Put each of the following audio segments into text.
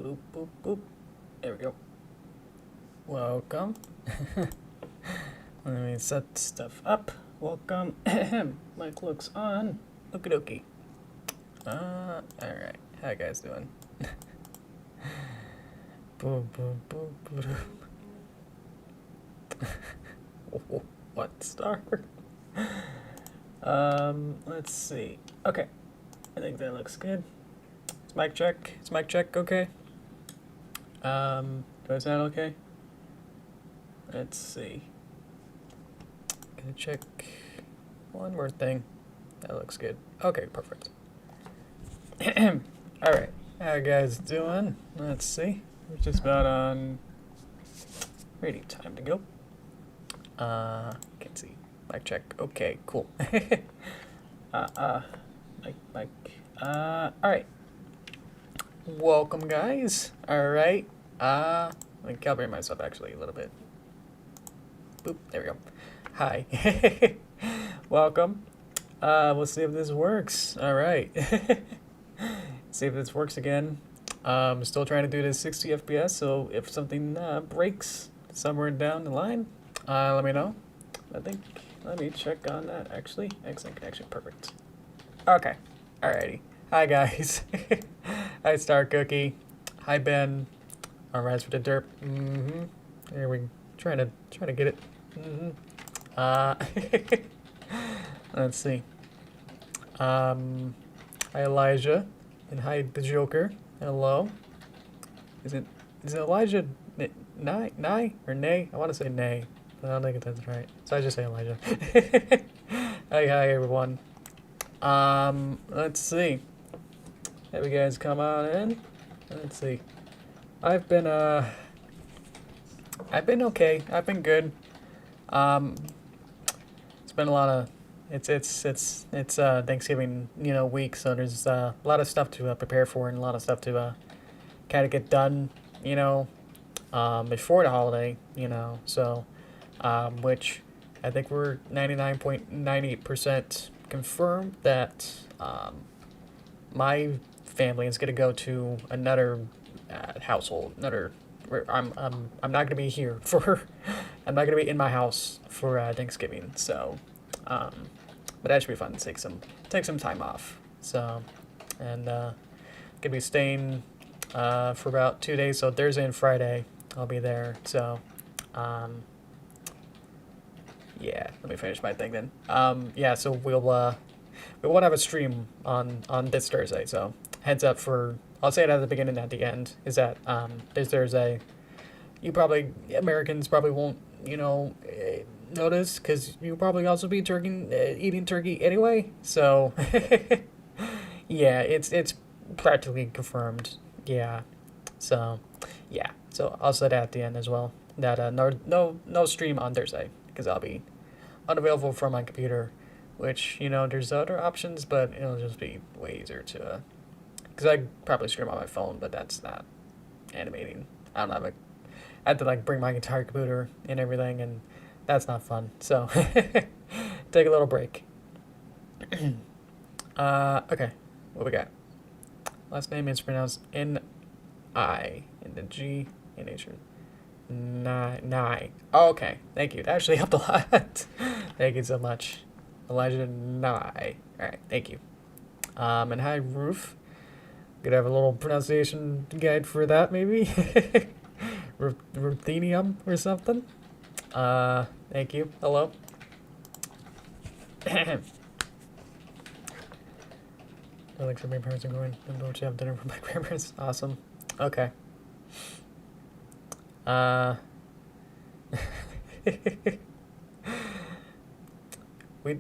Boop, boop, boop. There we go. Welcome. Let me set stuff up. Welcome. Mic looks on. Okie dokie. Alright. How you guys doing? Boom, boom, boom, boom. What star? Let's see. Okay. I think that looks good. It's mic check. It's mic check okay? Do I sound okay? Let's see. Gonna check one more thing. That looks good. Okay, perfect. Alright. How you guys doing? Let's see. We're just about on ready time to go. Can't see. Mic check. Okay, cool. Mic. Alright. Welcome, guys. Alright. Let me calibrate myself actually a little bit. Boop. There we go. Hi. Welcome. We'll see if this works. Alright. See if this works again. Still trying to do this 60 FPS, so if something breaks somewhere down the line, let me know. Let me check on that actually. Excellent connection, perfect. Okay, alrighty. Hi guys. Hi Star Cookie. Hi Ben. Alright, for the derp. There we trying to get it. Let's see. Hi Elijah, and hi the Joker. Hello. Is it Elijah Nye or Nay? I want to say Nay, but I don't think that's right. So I just say Elijah. Hi everyone. Let's see. Have you guys come on in? Let's see. I've been okay. I've been good. It's been a lot of it's Thanksgiving, week, so there's a lot of stuff to prepare for and a lot of stuff to kind of get done, before the holiday, so which I think we're 99.98% confirmed that my family is going to go to another household, I'm not going to be here for I'm not going to be in my house for Thanksgiving, so but that should be fun to take some time off. So, and gonna be staying for about 2 days. So Thursday and Friday, I'll be there. So, yeah. Let me finish my thing then. Yeah. So we won't have a stream on this Thursday. So heads up for. I'll say it at the beginning and at the end. Is that this Thursday? Americans probably won't notice because you'll probably also be eating turkey anyway. So yeah, it's practically confirmed. Yeah, so yeah, so I'll say that at the end as well. That no stream on Thursday because I'll be unavailable from my computer. Which there's other options, but it'll just be way easier to because I probably stream on my phone, but that's not animating. I don't have I had to bring my entire computer and everything, and that's not fun. So take a little break. Okay, what we got? Last name is pronounced N-I in the G in nature. Nye. Oh, okay, thank you. That actually helped a lot. Thank you so much, Elijah Nye. All right, thank you. And hi Roof. Could have a little pronunciation guide for that maybe. Ruthenium or something. Thank you. Hello. I like for my parents are going. I'm going to have dinner with my grandparents. Awesome. Okay. We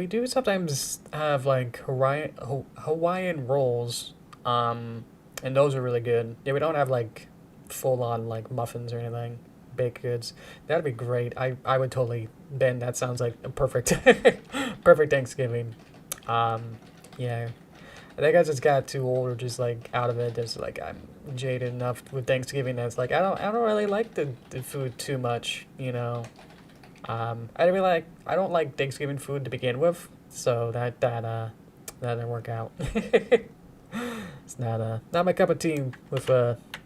do sometimes have Hawaiian rolls. And those are really good. Yeah, we don't have full on muffins or anything, baked goods. That'd be great. I would totally. Ben, that sounds like a perfect perfect Thanksgiving. Yeah, I think I just got too old or just out of it. Just I'm jaded enough with Thanksgiving. That's I don't really like the food too much. I don't like Thanksgiving food to begin with, so that didn't work out. It's not my cup of tea with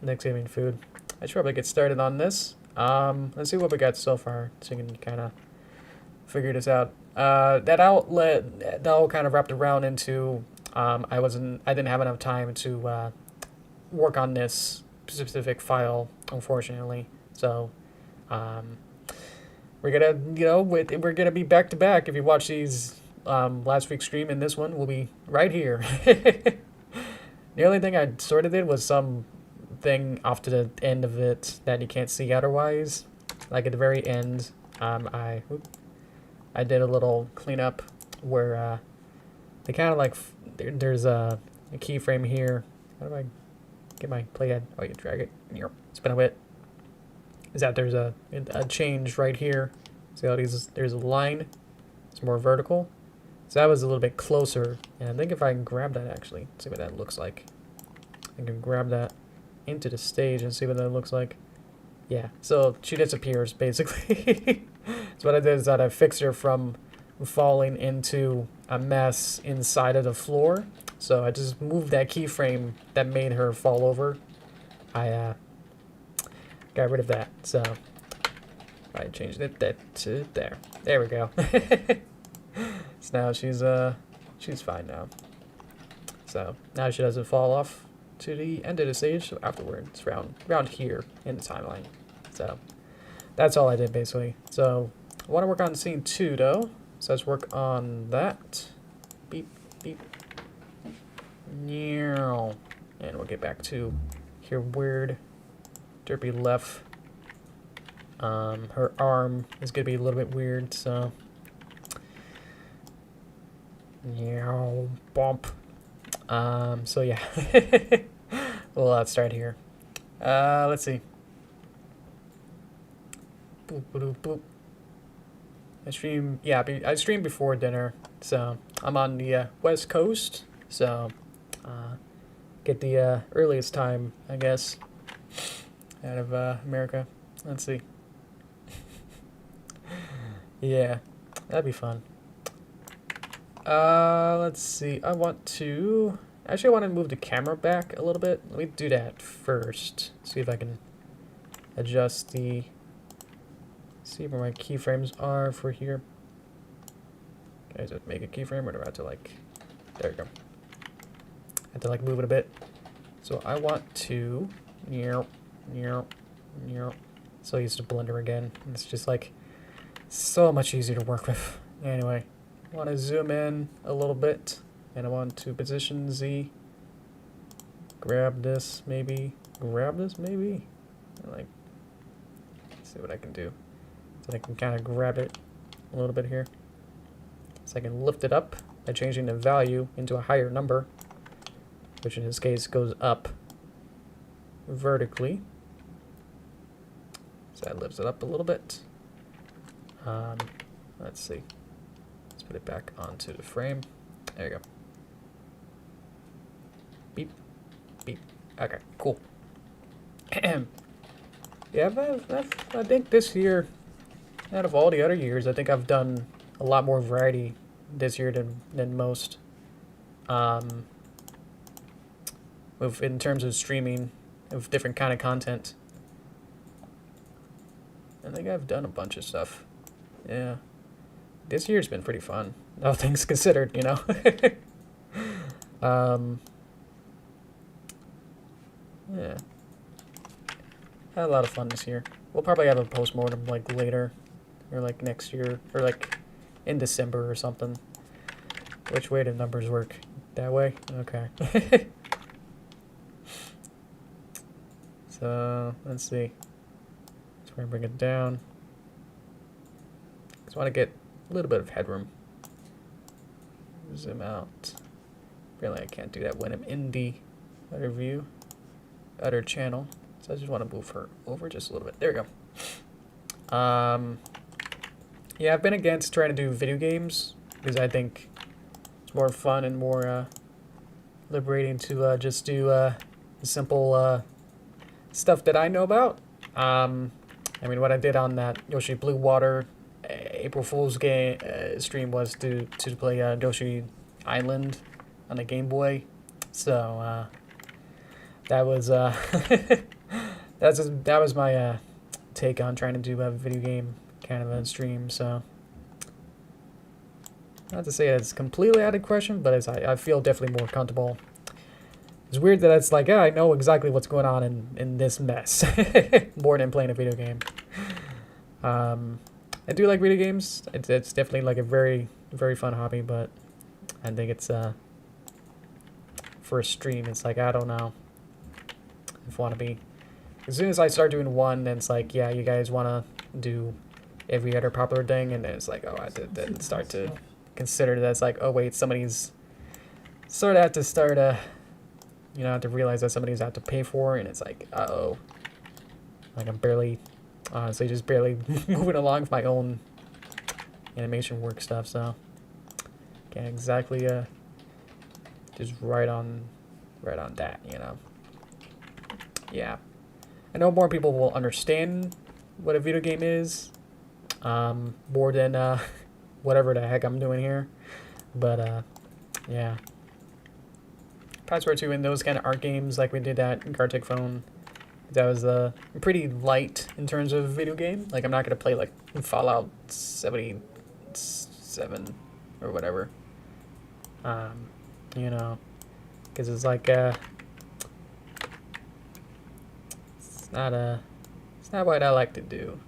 Thanksgiving food. I should probably get started on this. Let's see what we got so far, so you can kind of figure this out. That outlet, that all kind of wrapped around into. I didn't have enough time to work on this specific file, unfortunately. So, we're gonna, we're gonna be back to back. If you watch these last week's stream and this one, we'll be right here. The only thing I sort of did was some thing off to the end of it that you can't see otherwise. Like at the very end, I did a little cleanup where they kind of like there's a keyframe here. How do I get my playhead? Oh, you drag it. Spin a bit. Is that there's a change right here. See how there's a line. It's more vertical. So that was a little bit closer. And I think if I can grab that actually, see what that looks like. I can grab that into the stage and see what that looks like. Yeah, so she disappears basically. So what I did is that I fixed her from falling into a mess inside of the floor. So I just moved that keyframe that made her fall over. I got rid of that. So I changed it to there. There we go. So now she's fine now. So now she doesn't fall off to the end of the stage. So afterwards, around here in the timeline. So that's all I did basically. So I want to work on scene 2 though. So let's work on that. Beep beep. And we'll get back to here. Weird. Derpy left. Her arm is gonna be a little bit weird. So. Bump. So yeah. We'll start here. Let's see. Boop, boop, boop. I streamed before dinner, so I'm on the West Coast, so get the earliest time, I guess, out of America. Let's see. Yeah, that'd be fun. Let's see. I want to move the camera back a little bit. Let me do that first. See if I can adjust the. See where my keyframes are for here. Okay, does it make a keyframe or do I have to like? There we go. I have to like move it a bit. So I want to. So I used the blender again. It's just like so much easier to work with. Anyway. I want to zoom in a little bit, and I want to position Z. Grab this, maybe. And like, see what I can do. So I can kind of grab it a little bit here. So I can lift it up by changing the value into a higher number, which in this case goes up vertically. So that lifts it up a little bit. Let's see. Put it back onto the frame. There you go. Beep. Beep. Okay, cool. Yeah, I think this year, out of all the other years, I think I've done a lot more variety this year than most. In terms of streaming of different kind of content. I think I've done a bunch of stuff. Yeah. This year's been pretty fun, all things considered, you know. Yeah. Had a lot of fun this year. We'll probably have a postmortem like later, or like next year, or like in December or something. Which way do numbers work? That way? Okay. So, let's see. Just want to bring it down. Just want to get a little bit of headroom. Zoom out. Really, I can't do that when I'm in the other view, other channel. So I just want to move her over just a little bit. There we go. Yeah, I've been against trying to do video games because I think it's more fun and more liberating to just do simple stuff that I know about. I mean, what I did on that Yoshi Greenwater April Fool's game stream was to play Yoshi Island on the Game Boy. So that was that was my take on trying to do a video game kind of a stream. So not to say it's completely out of question, but I feel definitely more comfortable. It's weird that it's like, yeah, I know exactly what's going on in this mess more than playing a video game. I do like video games. It's definitely like a very, very fun hobby, but I think it's for a stream, it's like, I don't know if I want to be. As soon as I start doing one, then it's like, yeah, you guys want to do every other popular thing, and then it's like, oh, I did start to consider that it's like, oh wait, somebody's sort of have to start you know, have to realize that somebody's have to pay for it, and it's like, uh-oh. Like I'm barely, honestly, just barely moving along with my own animation work stuff, so can't exactly just right on that, you know. Yeah, I know more people will understand what a video game is, more than whatever the heck I'm doing here, but yeah. Password 2 in those kind of art games, like we did at Cintiq Phone, that was pretty light in terms of video game. Like I'm not gonna play like Fallout 77 or whatever, you know, because it's like it's not what I like to do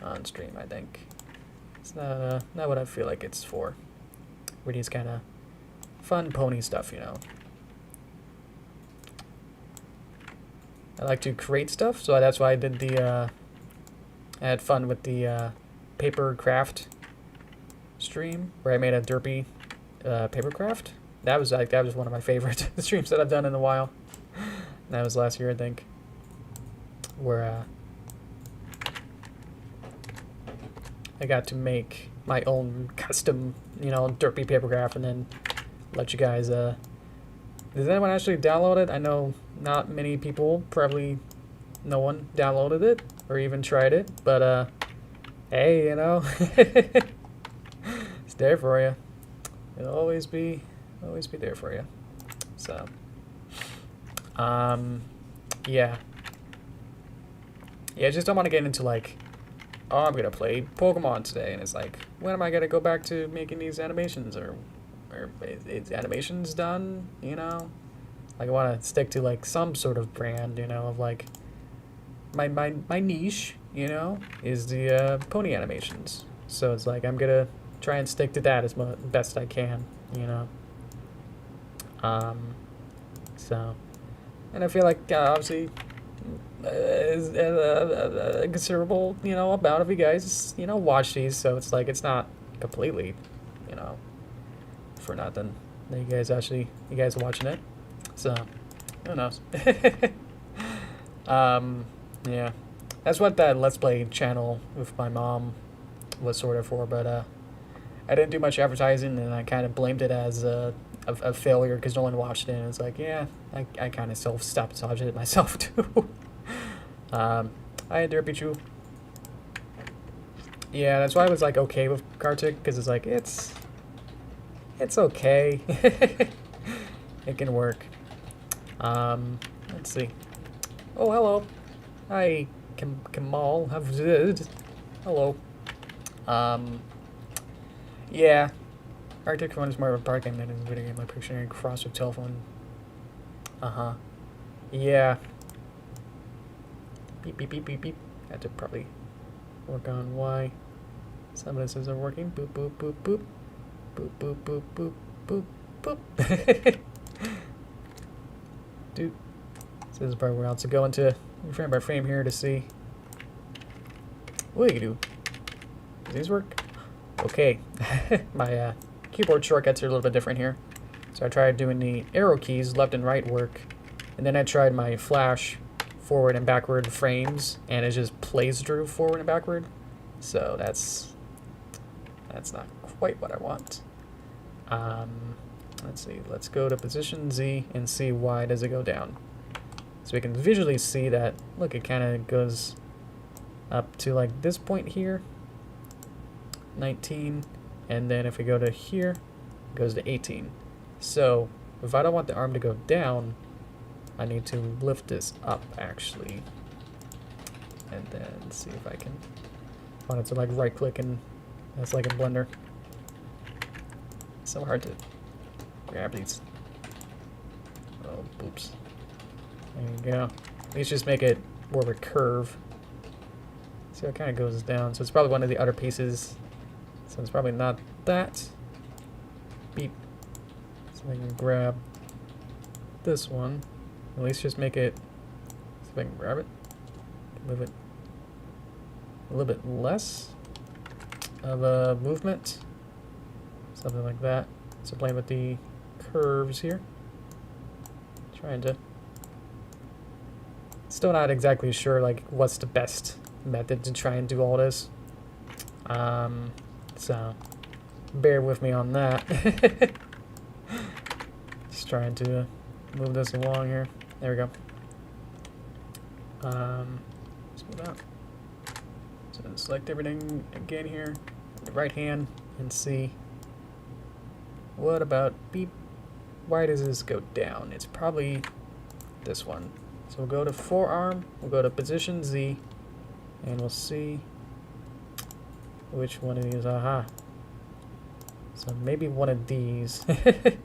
on stream. I think it's not what I feel like it's for. With these kind of fun pony stuff, you know. I like to create stuff, so that's why I did the, I had fun with the paper craft stream, where I made a derpy paper craft. That was one of my favorite streams that I've done in a while. That was last year, I think, where I got to make my own custom, you know, derpy paper craft, and then let you guys, does anyone actually download it? I know not many people, probably no one downloaded it or even tried it, but hey, you know, it's there for you. It'll always be there for you. So, yeah, I just don't want to get into like, oh, I'm gonna play Pokemon today, and it's like, when am I gonna go back to making these animations, or is animations done, you know? Like I want to stick to like some sort of brand, you know, of like my niche, you know, is the pony animations. So it's like I'm gonna try and stick to that as best I can, you know. So, and I feel like obviously a considerable, you know, amount of you guys, you know, watch these, so it's like it's not completely, you know, for nothing that you guys are watching it. So, who knows? Yeah, that's what that Let's Play channel with my mom was sort of for, but I didn't do much advertising, and I kind of blamed it as a failure because no one watched it, and it's like, yeah, I kind of self-sabotaged it myself too. Hi, Derpy Hooves. Yeah, that's why I was like okay with Cintiq, because it's like, it's okay. It can work. Let's see. Oh, hello. Hi, Kamal. Hello. Yeah. Arctic Phone is more of a park game than a video game. Like picturing cross with telephone. Yeah. Beep, beep, beep, beep, beep. Had to probably work on why some of this isn't working. Boop, boop, boop, boop. Boop, boop, boop, boop, boop, boop. Dude. So this is probably where else to go into frame by frame here to see what you can do. Does these work? Okay. My keyboard shortcuts are a little bit different here. So I tried doing the arrow keys, left and right work, and then I tried my flash forward and backward frames, and it just plays through forward and backward. So that's not quite what I want. Let's see, let's go to position Z and see why does it go down. So we can visually see that, look, it kind of goes up to like this point here, 19, and then if we go to here, it goes to 18. So if I don't want the arm to go down, I need to lift this up actually, and then see if I can. I wanted to like right click and that's like a blender. So hard to grab these. Oh, boops. There you go. Let's just make it more of a curve. See how it kind of goes down. So it's probably one of the other pieces. So it's probably not that. Beep. So I can grab this one. At least just make it. See if I can grab it. Move it a little bit less of a movement. Something like that. So playing with the curves here. Trying to. Still not exactly sure like what's the best method to try and do all this. So bear with me on that. Just trying to move this along here. There we go. Let's move out. So select everything again here. The right hand and see. What about beep? Why does this go down? It's probably this one. So we'll go to forearm, we'll go to position Z, and we'll see which one of these. Aha. So maybe one of these. That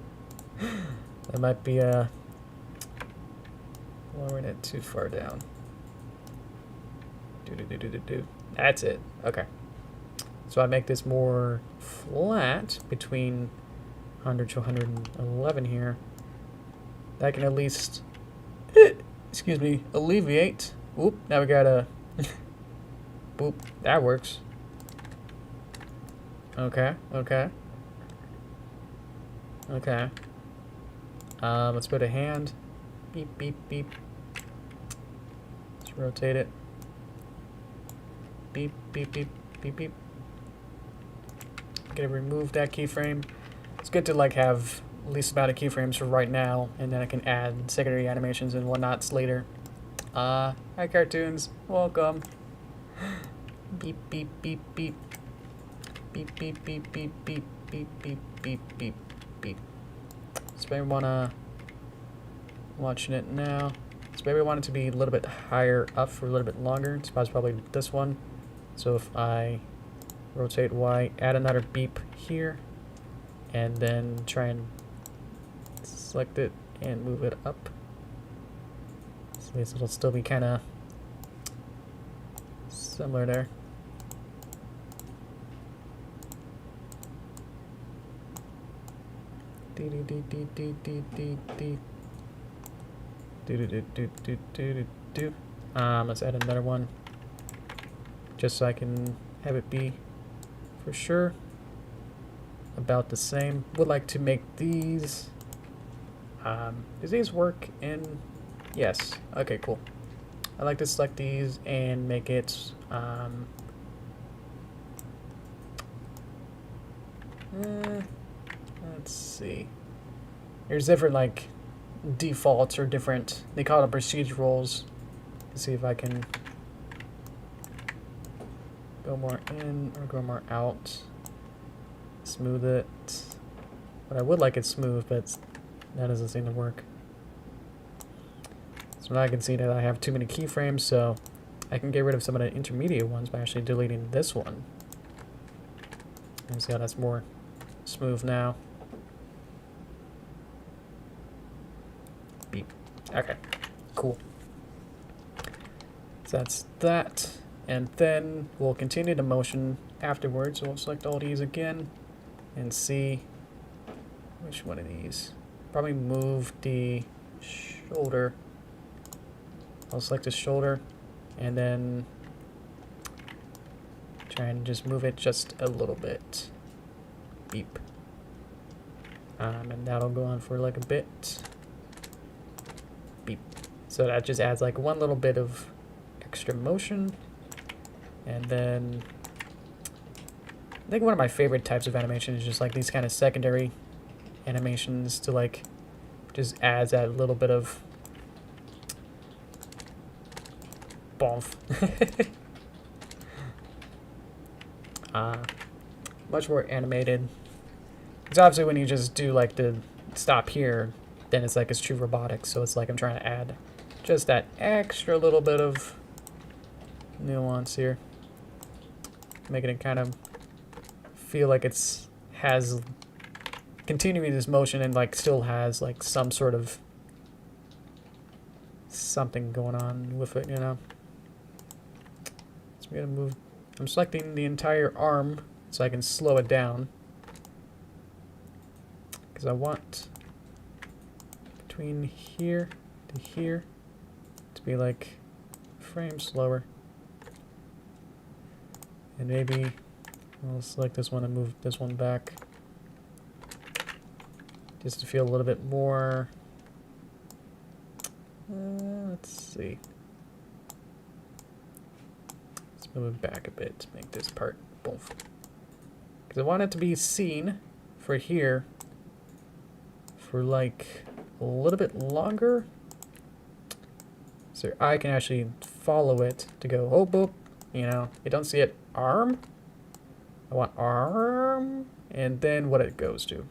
might be lowering it too far down. That's it. Okay. So I make this more flat between 100 to 111 here. That can at least, excuse me, alleviate. Oop, now we got a, boop, that works. Okay, okay. Okay. Let's put a hand. Beep, beep, beep. Let's rotate it. Beep, beep, beep, beep, beep. Gonna remove that keyframe. It's good to like have least amount of keyframes for right now, and then I can add secondary animations and whatnots later. Hi cartoons, welcome. Beep, beep, beep, beep. Beep, beep, beep, beep, beep, beep, beep, beep, beep, beep. So maybe wanna, watching it now. So maybe I want it to be a little bit higher up for a little bit longer. It's probably this one. So if I rotate Y, add another beep here, and then try and select it and move it up. So at least it'll still be kind of similar there. Let's add another one, just so I can have it be for sure about the same. Would like to make these. Does these work in? Yes. Okay, cool. I like to select these and make it. Let's see. There's different like defaults or different. They call it procedurals. Let's see if I can go more in or go more out. Smooth it. But I would like it smooth, but that doesn't seem to work. So now I can see that I have too many keyframes, so I can get rid of some of the intermediate ones by actually deleting this one. And see how that's more smooth now. Beep. Okay, cool. So that's that. And then we'll continue the motion afterwards. So we'll select all these again and see which one of these. Probably move the shoulder. I'll select the shoulder and then try and just move it just a little bit. Beep. And that'll go on for like a bit. Beep. So that just adds like one little bit of extra motion. And then I think one of my favorite types of animation is just like these kind of secondary animations to like just adds that little bit of bombs. Much more animated. Because obviously when you just do like the stop here, then it's like it's true robotics. So it's like I'm trying to add just that extra little bit of nuance here, making it kind of feel like it's has continuing this motion and like still has like some sort of something going on with it, you know. So we're gonna move. I'm selecting the entire arm so I can slow it down, because I want between here to here to be like a frame slower. And maybe I'll select this one and move this one back just to feel a little bit more. Let's see. Let's move it back a bit to make this part boom. Because I want it to be seen for here for like a little bit longer, so I can actually follow it to go, oh, boop, you know, you don't see it, arm. I want arm, and then what it goes to.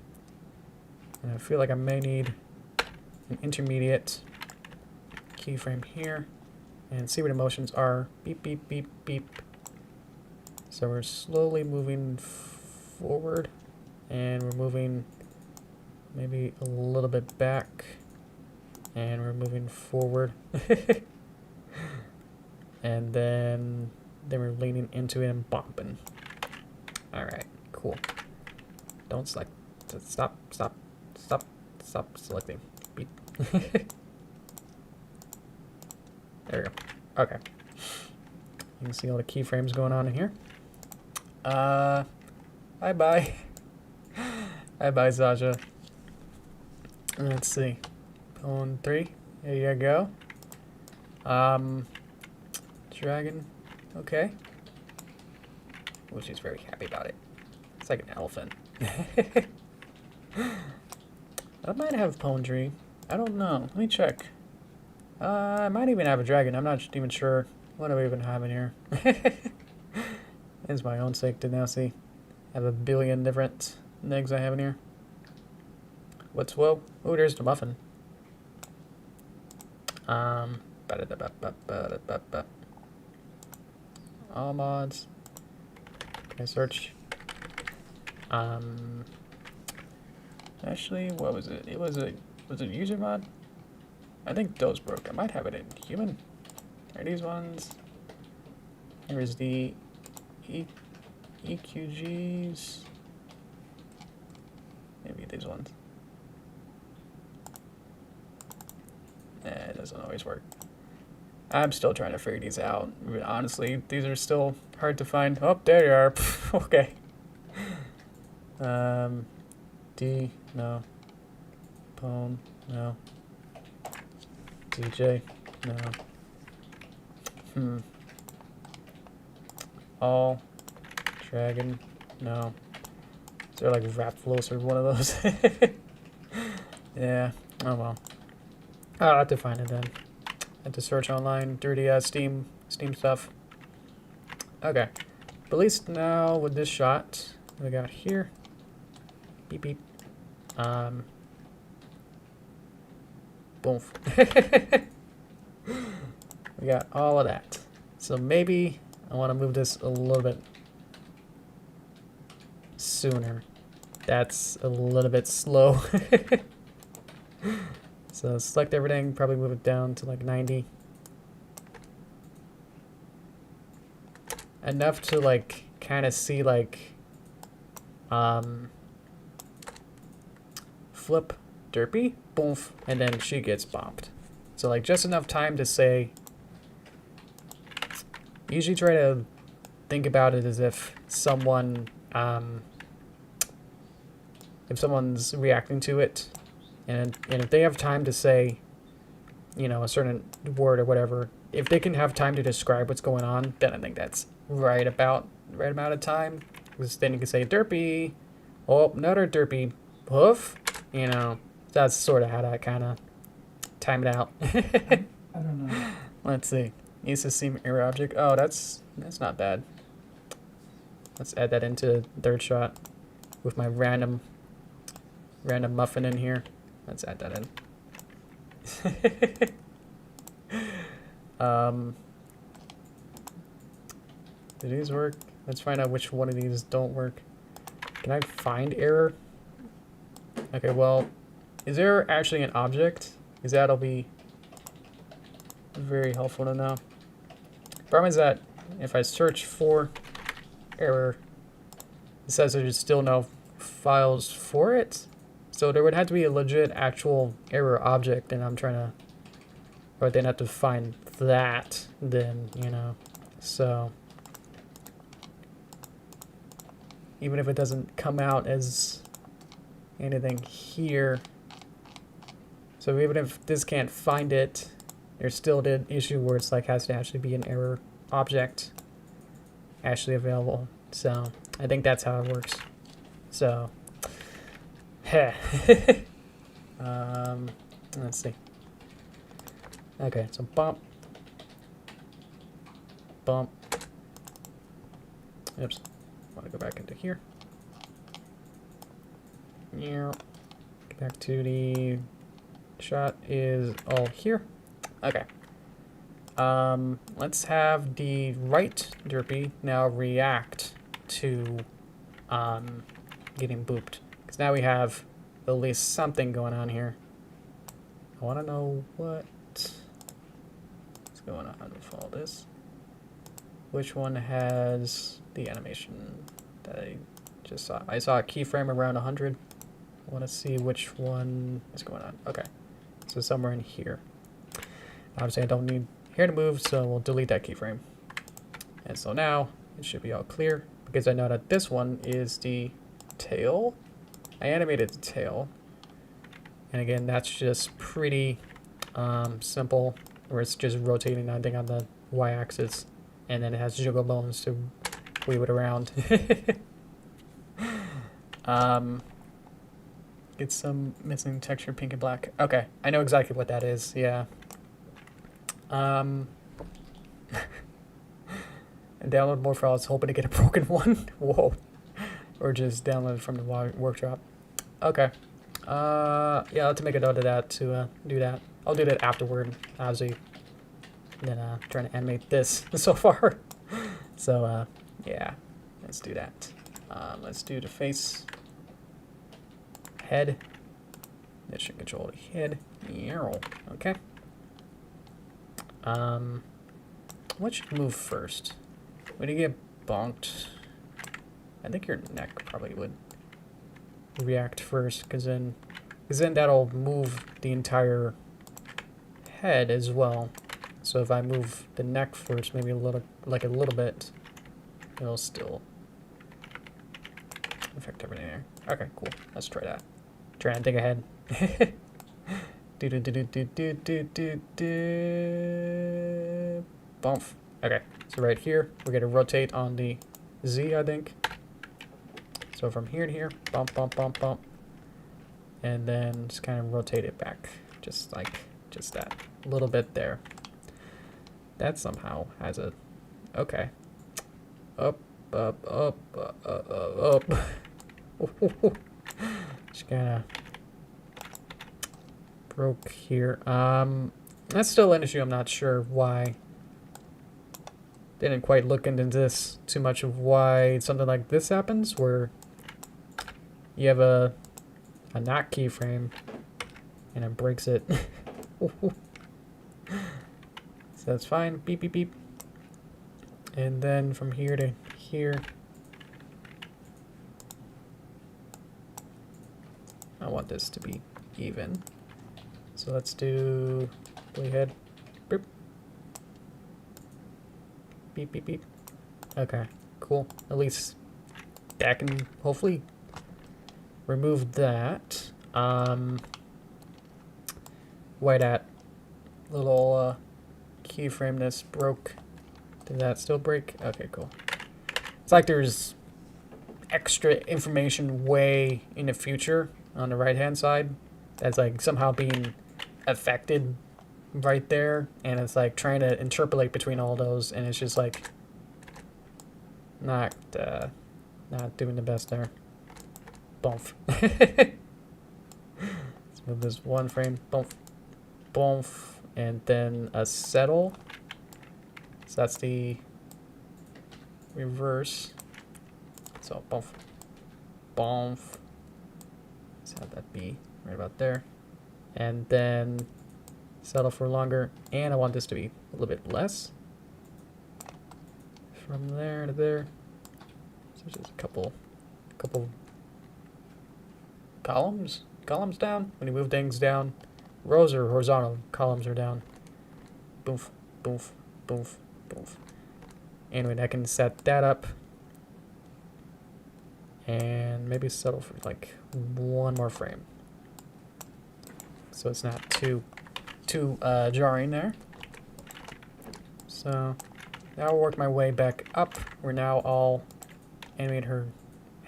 And I feel like I may need an intermediate keyframe here, and see what emotions are. Beep, beep, beep, beep. So we're slowly moving forward, and we're moving maybe a little bit back, and we're moving forward. And then we're leaning into it and bumping. Alright, cool. Don't select. Stop selecting. Beep. There we go. Okay. You can see all the keyframes going on in here. Bye-bye. Bye-bye, Sasha. Let's see. Pwn 3. There you go. Dragon. Okay. Well, she's very happy about it. It's like an elephant. I might have Pwn. I don't know. Let me check. I might even have a dragon. I'm not even sure what do we even have in here. It's my own sake to now see. I have a billion different eggs I have in here. What's whoa? Oh, there's the muffin. All mods. Can I search? Actually, what was it? Was it user mod? I think those broke. I might have it in human. Are these ones? Here is the EQGs. Maybe these ones. It doesn't always work. I'm still trying to figure these out. Honestly, these are still hard to find. Oh, there you are. Okay. D, no. Pwn, no. DJ, no. All, dragon, no. Is there like Rapflos or one of those? Yeah, oh well. I'll have to find it then. I have to search online through the Steam stuff. Okay, but at least now with this shot, we got here. Beep beep. Boom. We got all of that. So maybe I want to move this a little bit sooner. That's a little bit slow. So select everything, probably move it down to like 90. Enough to like kind of see like flip Derpy, boom, and then she gets bopped. So like just enough time to say, usually try to think about it as if someone, if someone's reacting to it, and if they have time to say, you know, a certain word or whatever, if they can have time to describe what's going on, then I think that's right amount of time. Because then you can say Derpy, oh, another Derpy, hoof, you know. That's sort of how to kind of time it out. I don't know. Let's see. Use the seam error object. Oh, that's not bad. Let's add that into third shot with my random muffin in here. Let's add that in. Do these work? Let's find out which one of these don't work. Can I find error? Okay, well, is there actually an object? Because that'll be very helpful to know. Problem is that if I search for error, it says there's still no files for it. So there would have to be a legit actual error object, and I'm trying to, or then have to find that, then, you know. So even if it doesn't come out as anything here, so even if this can't find it, there's still the issue where it's like has to actually be an error object actually available. So I think that's how it works. So let's see. Okay, so bump. Oops, I want to go back into here. Yeah, get back to the shot is all here. Okay. Let's have the right Derpy now react to getting booped. Because now we have at least something going on here. I want to know what's going on with all this. Which one has the animation that I just saw? I saw a keyframe around 100. I want to see which one is going on. Okay, so somewhere in here. Obviously, I don't need here to move, so we'll delete that keyframe. And so now it should be all clear because I know that this one is the tail. I animated the tail. And again, that's just pretty simple, where it's just rotating, I think, on the y-axis. And then it has jiggle bones to weave it around. Get some missing texture, pink and black. Okay, I know exactly what that is, yeah. And download more files, hoping to get a broken one. Whoa. Or just download it from the workshop. Okay. Yeah, I'll have to make a note of that to do that. I'll do that afterward, obviously. Then trying to animate this so far. So yeah, let's do that. Let's do the face, head. That should control the head. Okay. What should move first? When you get bonked, I think your neck probably would react first, because then that'll move the entire head as well. So if I move the neck first, maybe a little bit, it'll still affect everything there. Okay, cool. Let's try that. Try and think ahead. Bump. Okay, so right here, we're gonna rotate on the Z, I think. So from here to here, bump, bump, bump, bump. And then just kind of rotate it back. Just that little bit there. That somehow has a, okay. Up, up, up, up. Just kinda broke here. That's still an issue. I'm not sure why. Didn't quite look into this too much of why something like this happens, where you have a not keyframe and it breaks it. So that's fine. Beep, beep, beep. And then from here to here, I want this to be even. So let's do blue head. Boop. Beep, beep, beep. Okay, cool. At least that can hopefully remove that. Why that little keyframe this broke. Did that still break? Okay, cool. It's like there's extra information way in the future on the right hand side that's like somehow being affected right there, and it's like trying to interpolate between all those, and it's just like not doing the best there. Bump. Let's move this one frame. Bump, boom, and then a settle. So that's the reverse. So boom, boom. Let's have that be right about there. And then settle for longer. And I want this to be a little bit less. From there to there. So just a couple columns down. When you move things down, rows are horizontal, columns are down. Boof, boof, boof, boof. Anyway, I can set that up. And maybe settle for like one more frame. So it's not too jarring there. So now I'll work my way back up. We're now all animate her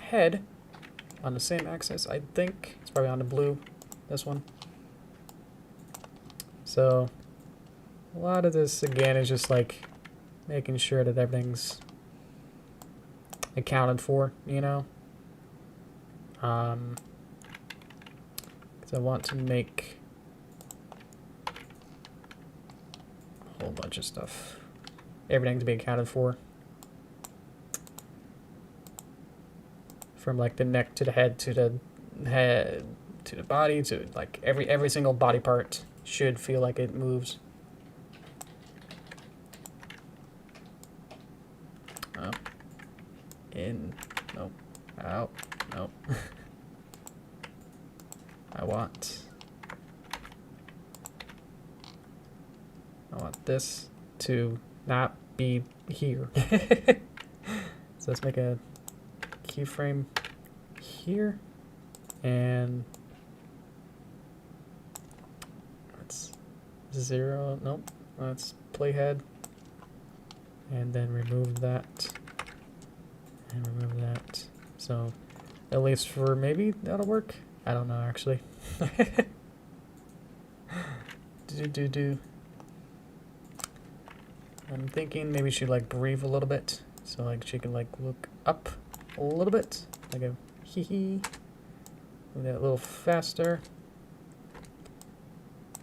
head on the same axis, I think. It's probably on the blue, this one. So a lot of this again is just like making sure that everything's accounted for, you know. Because I want to make a whole bunch of stuff. Everything to be accounted for. From like the neck to the head to the body to like every single body part should feel like it moves. Oh. In. Nope. Out. Nope. I want this to not be here. So let's make a keyframe here, and let's 0. Nope. Let's playhead, and then remove that, and remove that. So at least for maybe that'll work. I don't know actually. I'm thinking maybe she like breathe a little bit, so like she can like look up a little bit, like a hee hee. Move that a little faster,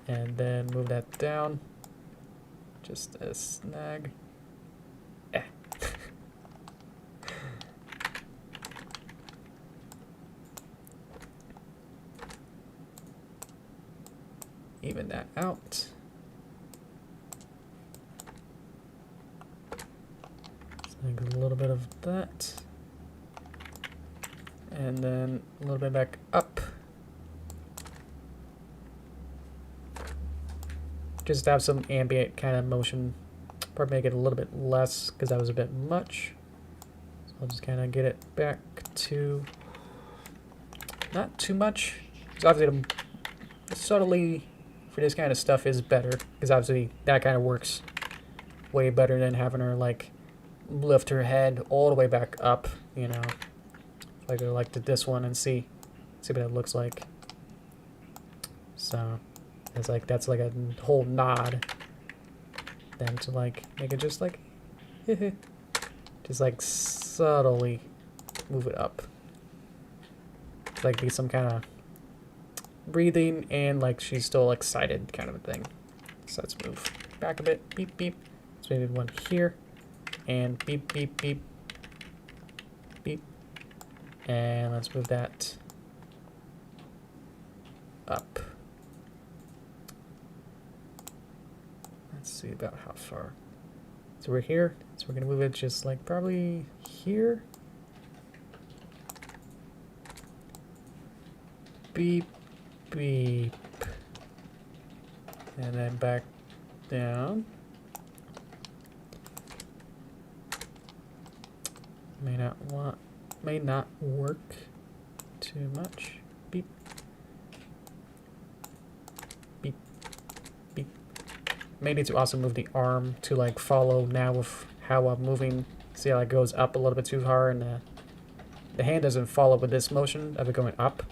and then move that down. Just a snag. Eh. Even that out. Like a little bit of that. And then a little bit back up. Just have some ambient kind of motion. Probably make it a little bit less because that was a bit much. So I'll just kind of get it back to not too much. So obviously the subtly for this kind of stuff is better because obviously that kind of works way better than having her like lift her head all the way back up, you know. If I go like to this one and see what it looks like. So it's like that's like a whole nod. Then to like make it just like just like subtly move it up. It's like be some kind of breathing and like she's still excited kind of a thing. So let's move back a bit. Beep beep. So maybe one here. And beep, beep, beep, beep. And let's move that up. Let's see about how far. So we're here. So we're going to move it just like probably here. Beep, beep. And then back down. May not work too much. Beep. Beep. Beep. May need to also move the arm to like follow now with how I'm moving. See how it goes up a little bit too far and the hand doesn't follow with this motion of it going up.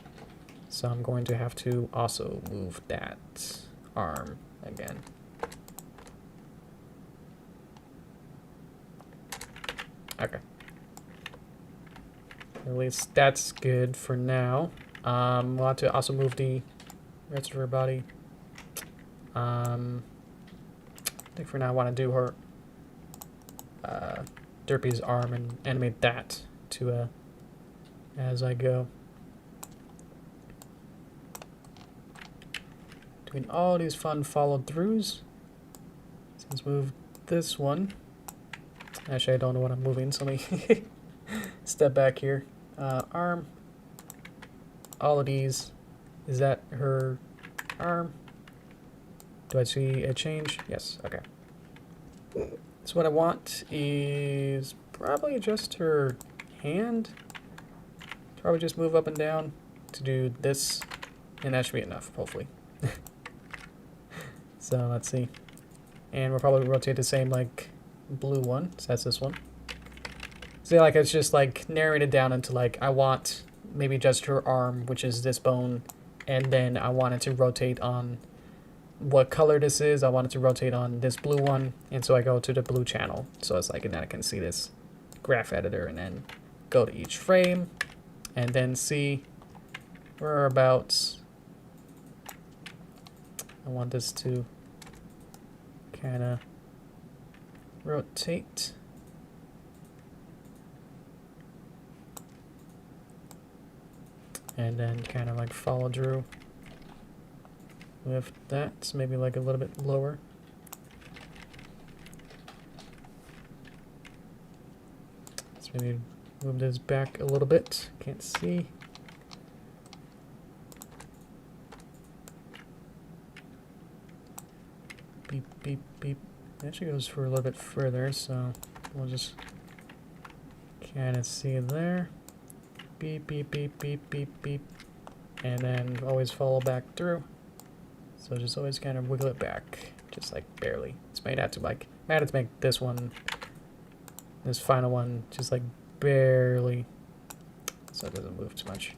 So I'm going to have to also move that arm again. Okay. At least that's good for now. We'll have to also move the rest of her body I think for now I want to do her Derpy's arm and animate that to as I go. Doing all these fun follow-throughs. So let's move this one. Actually, I don't know what I'm moving, so let me step back here. Arm. All of these. Is that her arm? Do I see a change? Yes, okay. So what I want is probably just her hand. Probably just move up and down to do this, and that should be enough, hopefully. So let's see. And we'll probably rotate the same like blue one, so that's this one. See, like it's just like narrowing it down into like I want maybe just her arm, which is this bone, and then I want it to rotate on what color this is. I want it to rotate on this blue one, and so I go to the blue channel. So it's like, and then I can see this graph editor, and then go to each frame, and then see whereabouts I want this to kind of rotate. And then kind of like follow through with that, so maybe like a little bit lower. Let's maybe move this back a little bit. Can't see. Beep, beep, beep. It actually goes for a little bit further, so we'll just kind of see it there. Beep, beep, beep, beep, beep, beep. And then always follow back through. So just always kind of wiggle it back, just like barely. It's made out to like, I had to make this one, this final one, just like barely, so it doesn't move too much.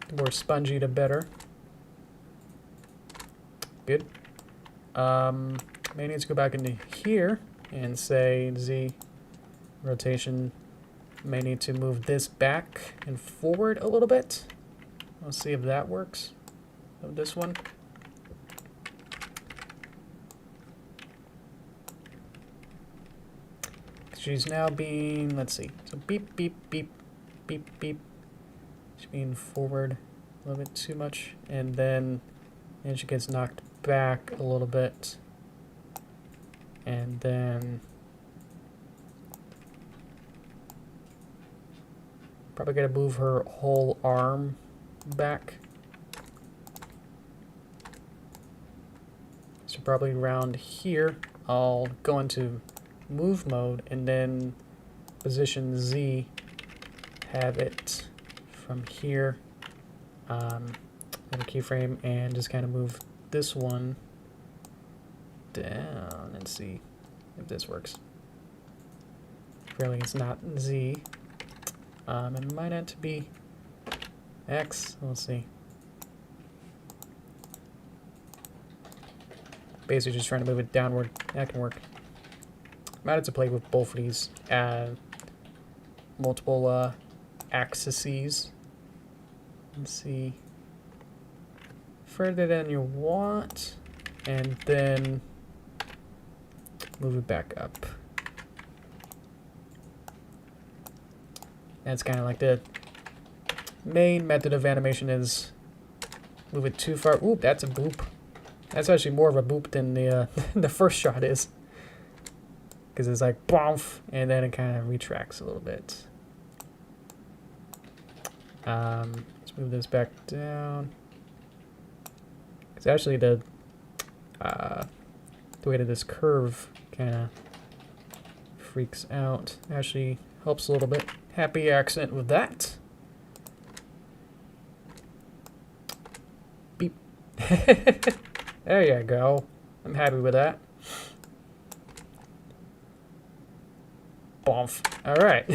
The more spongy, the better. Good. May need to go back into here and say Z rotation. May need to move this back and forward a little bit. Let's see if that works. Of this one. She's now being, let's see, so beep, beep, beep, beep, beep. She's being forward a little bit too much, and then she gets knocked back a little bit, and then probably gotta move her whole arm back. So probably around here, I'll go into move mode and then position Z, have it from here, and a keyframe, and just kind of move this one down and see if this works. Really, it's not Z. It might have to be X. Let's see. Basically just trying to move it downward. That can work. Might have to play with both of these multiple axes. Let's see. Further than you want, and then move it back up. That's kind of like the main method of animation is move it too far. Oop, that's a boop. That's actually more of a boop than the the first shot is, because it's like bounce, and then it kind of retracts a little bit. Let's move this back down. Because actually the way that this curve kind of freaks out actually helps a little bit. Happy accident with that. Beep. There you go. I'm happy with that. Bomph. Alright.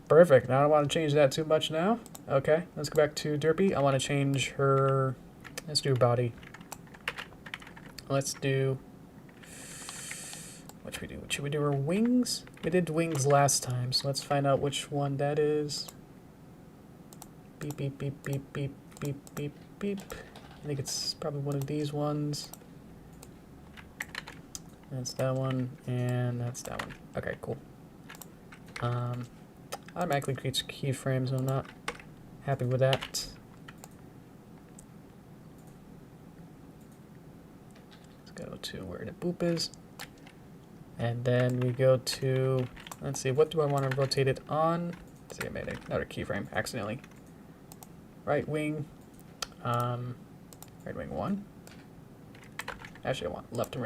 Perfect. Now I don't want to change that too much now. Okay, let's go back to Derpy. I want to change her... Let's do body. Let's do... What should we do? Should we do her wings? We did wings last time, so let's find out which one that is. Beep, beep, beep, beep, beep. beep, beep, beep. I think it's probably one of these ones. That's that one, and that's that one. Okay, cool. Automatically creates keyframes, so I'm not happy with that. Let's go to where the boop is. And then we go to, let's see, what do I want to rotate it on? Let's see, I made another keyframe accidentally. Right wing, right wing 1. Actually, I want left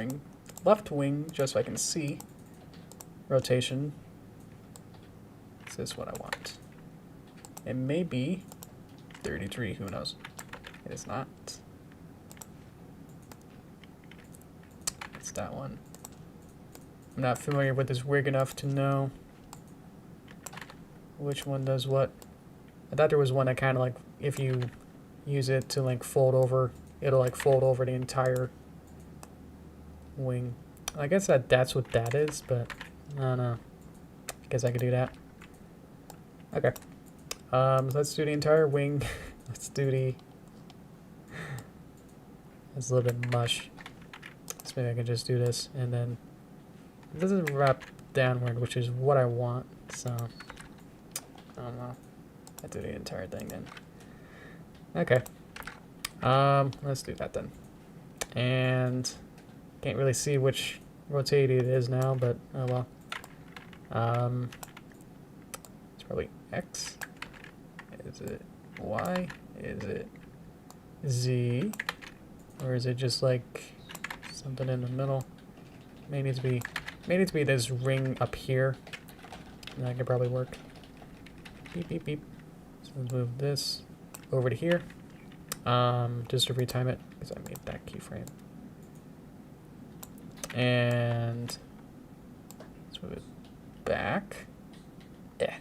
wing, just so I can see. Rotation. Is this what I want? It may be 33, who knows? It is not. It's that one. I'm not familiar with this rig enough to know which one does what. I thought there was one that kind of like, if you use it to like fold over, it'll like fold over the entire wing. I guess that's what that is, but I don't know. I guess I could do that. Okay. So let's do the entire wing. Let's do the... That's a little bit mush. So maybe I can just do this, and then this is wrap downward, which is what I want, so I don't know. I'll do the entire thing then. Okay. Let's do that then. And can't really see which rotate it is now, but oh well. It's probably X. Is it Y? Is it Z? Or is it just like something in the middle? May need to be this ring up here. That could probably work. Beep beep beep. So let's move this over to here. Just to retime it, because I made that keyframe. And let's move it back. Yeah.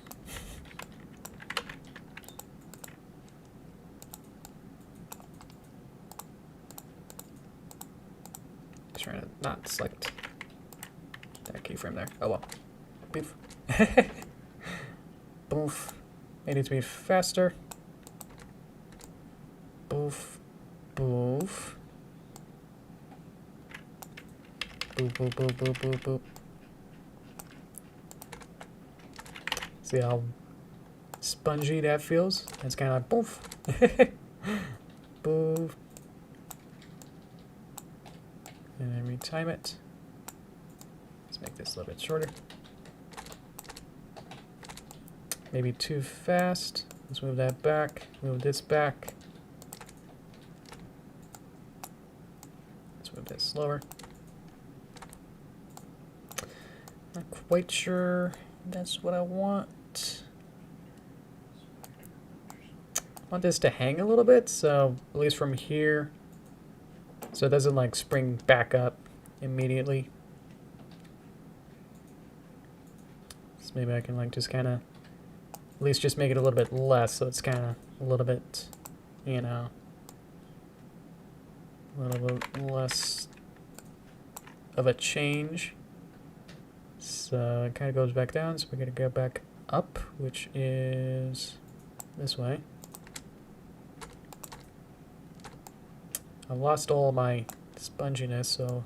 Trying to not select that keyframe there. Oh well. Boof. Boof. It needs to be faster. Boof. Boof. Boop, boop, boop, boop, boop, boop. See how spongy that feels? It's kind of like boof. Boof. And then retime it. Let's make this a little bit shorter. Maybe too fast. Let's move that back. Move this back. Let's move this slower. Not quite sure that's what I want. I want this to hang a little bit, so at least from here, so it doesn't like spring back up immediately. So maybe I can like just kind of at least just make it a little bit less, so it's kind of a little bit, you know, a little bit less of a change. So it kind of goes back down, so we're going to go back up, which is this way. I lost all my sponginess, so I'm going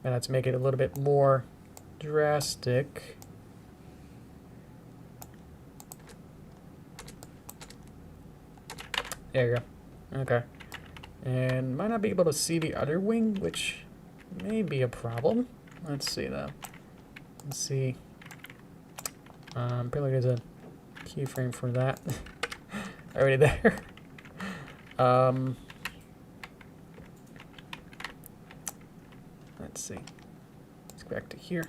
to have to make it a little bit more drastic. There you go. Okay. And might not be able to see the other wing, which may be a problem. Let's see though. Let's see. Probably there's a keyframe for that. Already there. Let's see. Let's go back to here.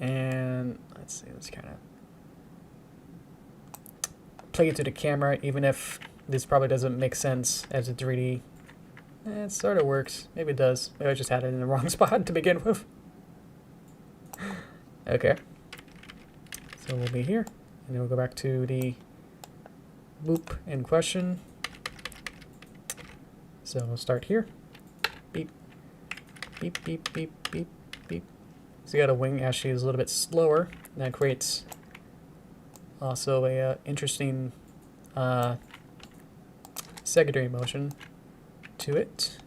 And let's see, let's kind of play it to the camera, even if this probably doesn't make sense as a 3D. It sort of works. Maybe it does. Maybe I just had it in the wrong spot to begin with. Okay. So we'll be here, and then we'll go back to the loop in question. So we'll start here. Beep. Beep, beep, beep, beep, beep. So you got a wing actually is a little bit slower. And that creates also a interesting secondary motion to it.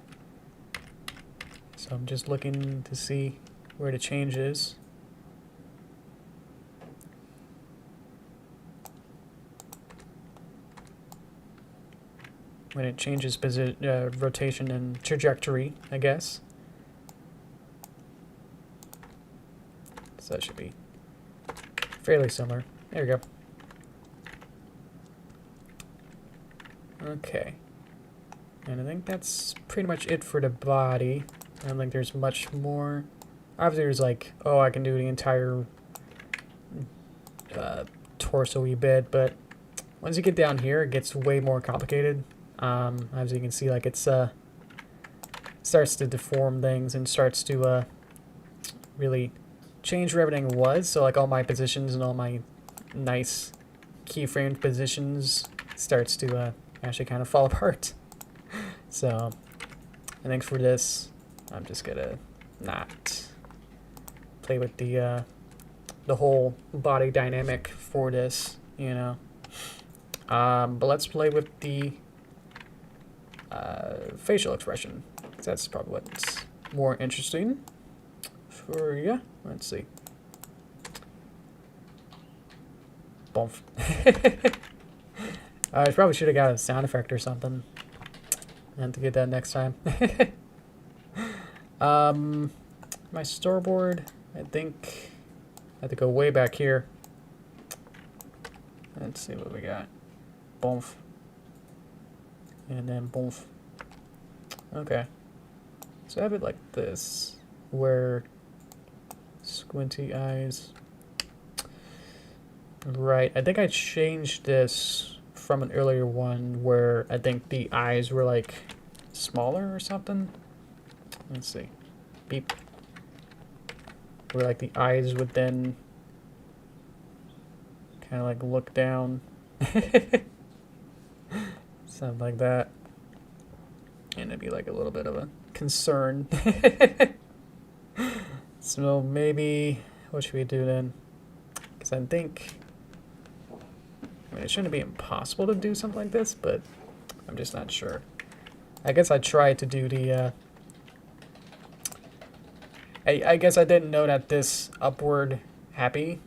So I'm just looking to see where the change is. When it changes rotation and trajectory, I guess. So that should be fairly similar. There we go. Okay. And I think that's pretty much it for the body. I don't think there's much more. Obviously there's like, oh, I can do the entire torso-y bit, but once you get down here, it gets way more complicated. As you can see, like it's starts to deform things and starts to really change where everything was. So like all my positions and all my nice keyframed positions starts to actually kind of fall apart. So I think for this, I'm just gonna not play with the whole body dynamic for this, you know. But let's play with the facial expression. That's probably what's more interesting for you. Let's see. Boom. I probably should have got a sound effect or something. I have to get that next time. My storyboard, I think I have to go way back here. Let's see what we got. Boom. And then boom. Okay. So I have it like this, where squinty eyes. Right, I think I changed this from an earlier one where I think the eyes were like smaller or something. Let's see. Beep. Where like the eyes would then kind of like look down. Something like that. And it'd be like a little bit of a concern. So maybe, what should we do then? Because I think, I mean, it shouldn't be impossible to do something like this, but I'm just not sure. I guess I tried to do the, I guess I didn't know that this upward happy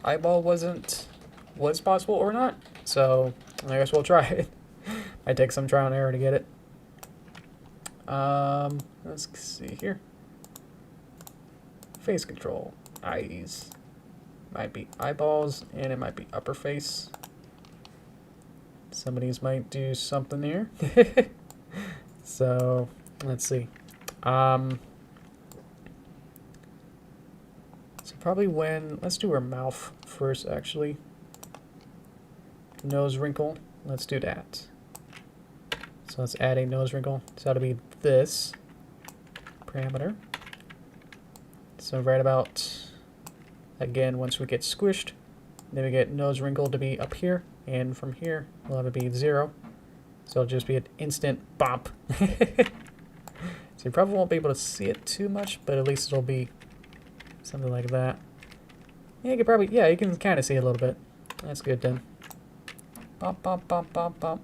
eyeball was possible or not. So I guess we'll try it. Might take some trial and error to get it. Let's see here. Face control. Eyes. Might be eyeballs, and it might be upper face. Some of these might do something here. So, let's see. So probably let's do her mouth first, actually. Nose wrinkle. Let's do that. So let's add a nose wrinkle. So that'll be this parameter. So right about, again, once we get squished, then we get nose wrinkle to be up here, and from here we'll have it be 0. So it'll just be an instant bump. So you probably won't be able to see it too much, but at least it'll be something like that. Yeah, you can probably, yeah, you can kind of see it a little bit. That's good then. Bump, bump, bump, bump, bump.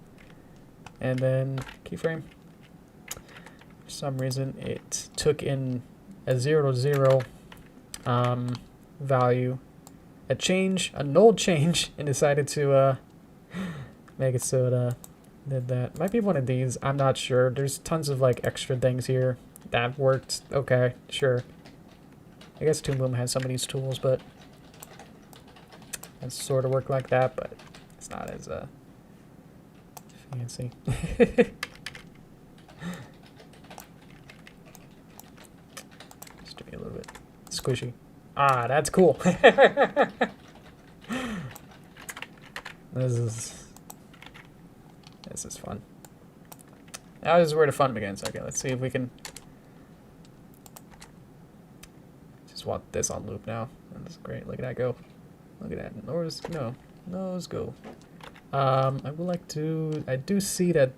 And then keyframe. For some reason, it took in a 0 to 0 value, a null change, and decided to make it so it did that. Might be one of these. I'm not sure. There's tons of like extra things here that worked. Okay, sure. I guess Toon Boom has some of these tools, but it sort of work like that, but it's not as fancy. Just to be a little bit squishy. Ah, that's cool. This is fun. Now this is where the fun begins. Okay, let's see if we can just want this on loop now. That's great. Look at that go. Look at that. Nose go. I would like to, I do see that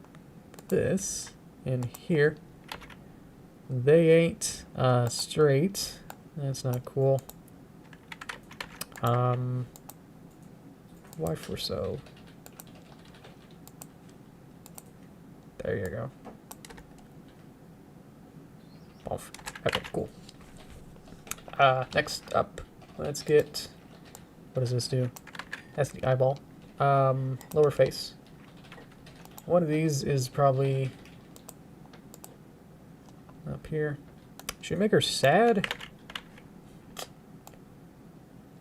this in here, they ain't straight. That's not cool. Why for so? There you go. Off. Okay, cool. Next up, let's get, what does this do? That's the eyeball. Lower face. One of these is probably up here. Should we make her sad?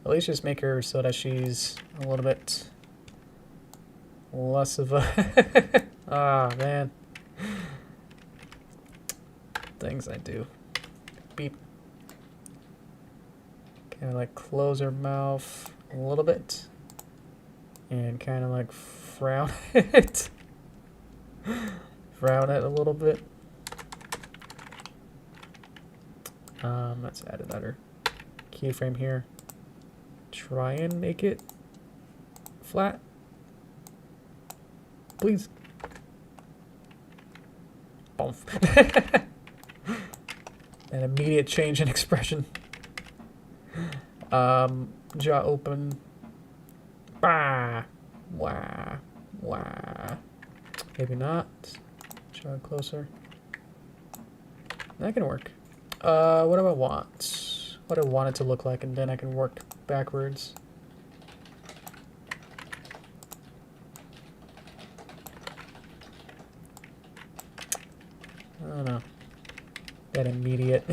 At least just make her so that she's a little bit less of a... Ah, man. Things I do. Beep. Kind of like close her mouth a little bit. And kind of like frown it. Frown it a little bit. Let's add another keyframe here. Try and make it flat. Please. Boom. An immediate change in expression. Jaw open. Bah. Wah. Wah. Maybe not. Jaw closer. That can work. What do I want? What do I want it to look like, and then I can work backwards. I don't know. That immediate.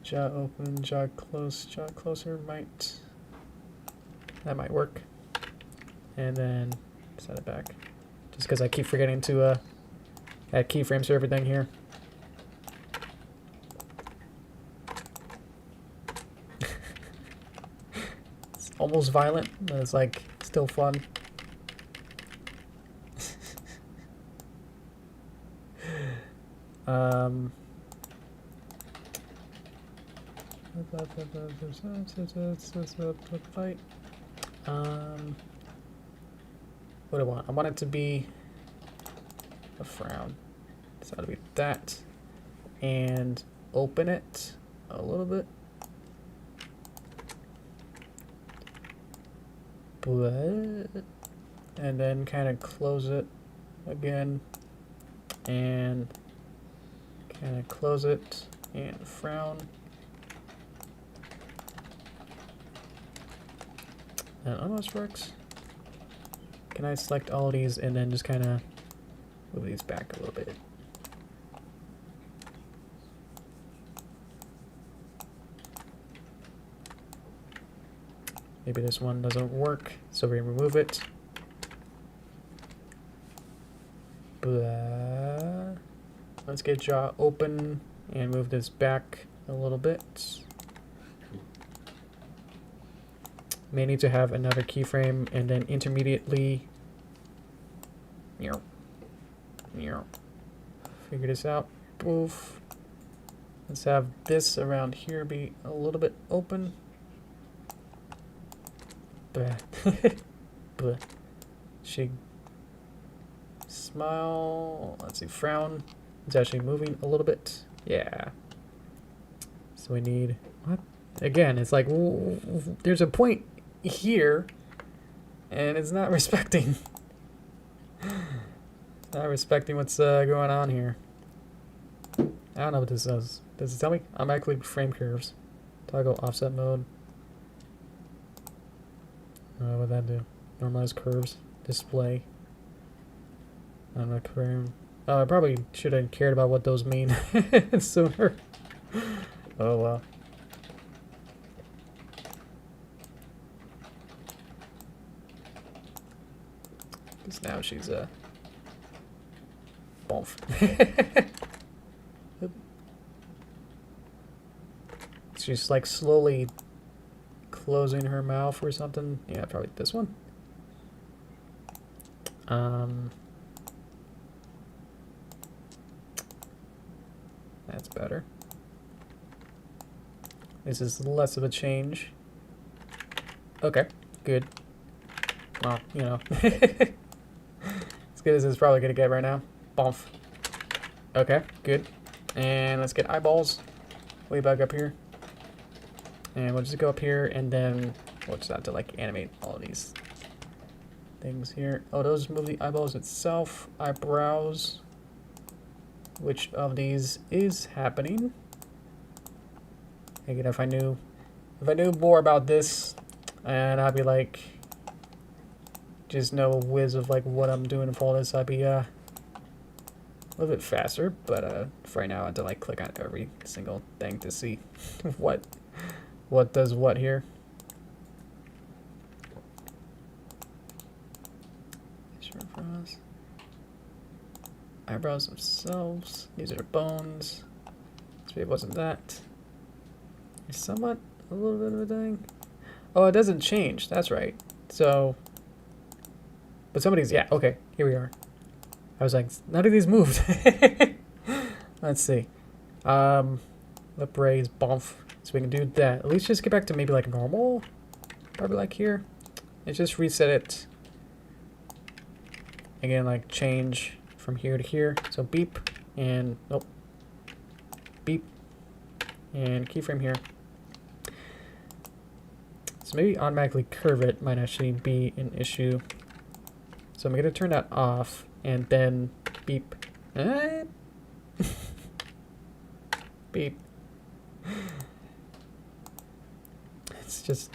Jaw open, jaw close, jaw closer might. That might work. And then set it back. Just because I keep forgetting to add keyframes for everything here. It's almost violent, but it's like still fun. What do I want? I want it to be a frown. So it'll be that. And open it a little bit. And then kind of close it again. And kind of close it and frown. That almost works. Can I select all of these and then just kind of move these back a little bit? Maybe this one doesn't work, so we remove it. Blah. Let's get jaw open and move this back a little bit. May need to have another keyframe and then intermediately figure this out. Poof. Let's have this around here be a little bit open. Blah. Blah. She smile. Let's see, frown. It's actually moving a little bit. Yeah. So we need what? Again, it's like there's a point here, and it's not respecting. Not respecting what's going on here. I don't know what this does. Does it tell me? Automatically frame curves. Toggle offset mode. What would that do? Normalize curves. Display. I'm not clear. Oh, I probably should have cared about what those mean sooner. Oh well. Because now she's a bonf. She's like slowly closing her mouth or something. Yeah, probably this one. That's better. This is less of a change. Okay, good. Well, you know. As good as it's probably gonna get right now. Bonf. Okay, good. And let's get eyeballs way back up here. And we'll just go up here and then we'll just have to like animate all of these. things here. Oh, those move the eyeballs itself. Eyebrows. Which of these is happening? Again, if I knew more about this, and I'd be like, just know a whiz of like what I'm doing with all this, I'd be a little bit faster. But for right now, I have to like click on every single thing to see what does what here. Eyebrows themselves. These are the bones. So it wasn't that. It's somewhat a little bit of a thing. Oh, it doesn't change. That's right. So, but somebody's, yeah, okay, here we are. I was like, none of these moved. Let's see. Lip raise, bump. So we can do that. At least just get back to maybe like normal. Probably like here. And just reset it. Again, like change from here to here. So beep and nope. Beep and keyframe here. So maybe automatically curve it might actually be an issue. So I'm going to turn that off and then beep. Beep. It's just,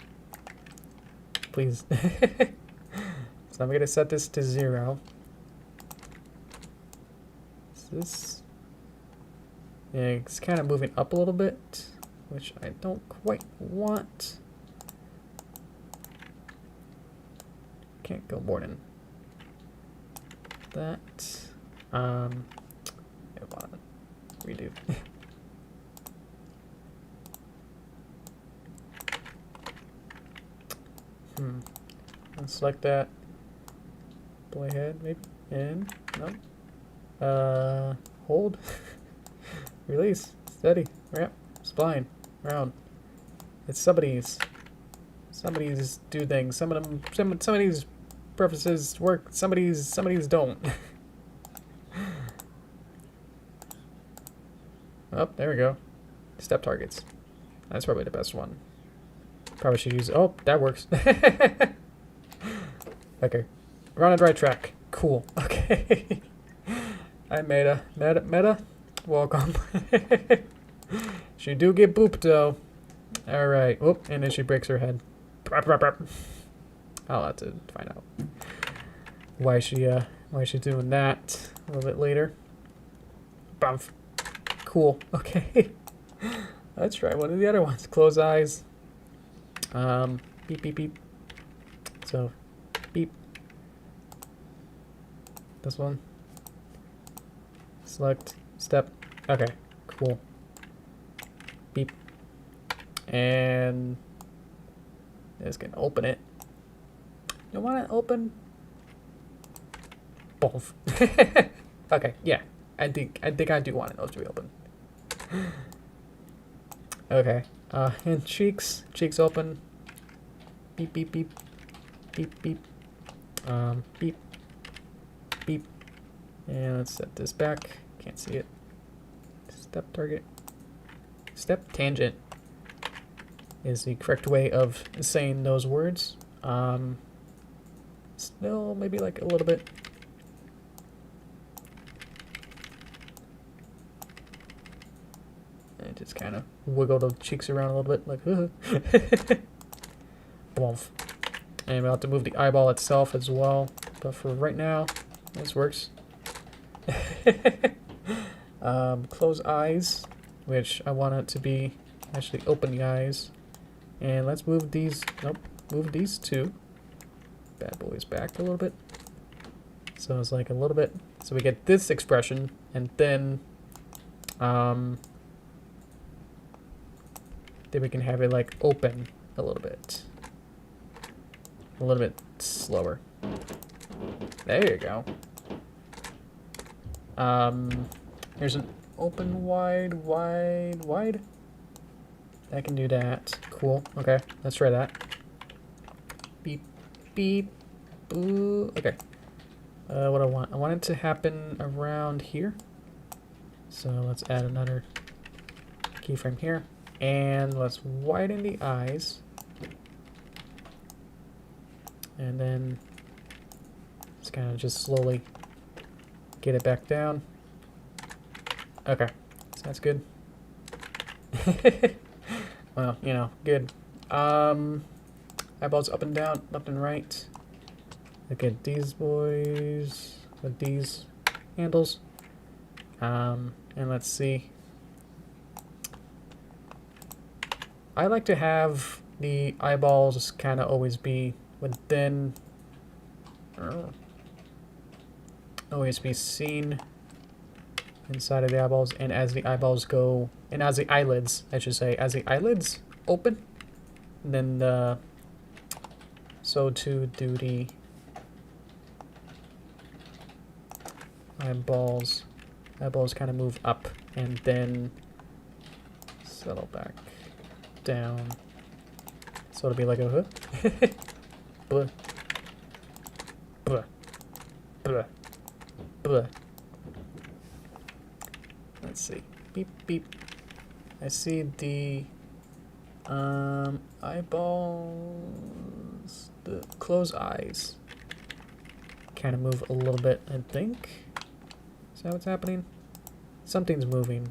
please. So I'm going to set this to 0. Is this? Yeah, it's kind of moving up a little bit, which I don't quite want. Can't go more than that. I want to redo. Let's select that. Play ahead, maybe. And no. Hold. Release. Steady. Wrap. Spline. Round. It's somebody's do things. Some of them. Some of these preferences work. Some of these don't. Oh, there we go. Step targets. That's probably the best one. Probably should use. Oh, that works. Okay, we're on the right track. Cool. Okay. I meta. Welcome. She do get booped though. All right. Whoop, and then she breaks her head. I'll have to find out why she's doing that a little bit later. Bump. Cool. Okay. Let's try one of the other ones. Close eyes. Beep beep beep. So, beep. This one. Select. Step. Okay. Cool. Beep. And it's gonna open it. You want to open both? Okay. Yeah. I think I do want those to be open. Okay. And cheeks open. Beep beep beep. Beep beep. Beep. Beep. And let's set this back. Can't see it. Step target. Step tangent is the correct way of saying those words. Still maybe like a little bit. And just kind of wiggle the cheeks around a little bit, like Boom. And we'll have to move the eyeball itself as well. But for right now, this works. Close eyes, which I want it to be actually open the eyes. And let's move these, nope, move these two bad boys back a little bit. So it's like a little bit, so we get this expression, and then we can have it like open a little bit slower. There you go. Here's an open wide. I can do that. Cool. Okay, let's try that. Beep, beep, boo. Okay. What I want it to happen around here. So let's add another keyframe here. And let's widen the eyes. And then Let's kind of just slowly get it back down. Okay, so that's good. Well, you know, good. Eyeballs up and down, left and right. Look at these boys with these handles. And let's see. I like to have the eyeballs kind of always be within, always be seen inside of the eyeballs, and as the eyeballs go, and as the eyelids, I should say, as the eyelids open, then so too do the eyeballs. Eyeballs kind of move up and then settle back down. So it'll be like a hood. Blah. Blah. Blah. Blah. Let's see. Beep, beep. I see the eyeballs, the closed eyes kind of move a little bit, I think. Is that what's happening? Something's moving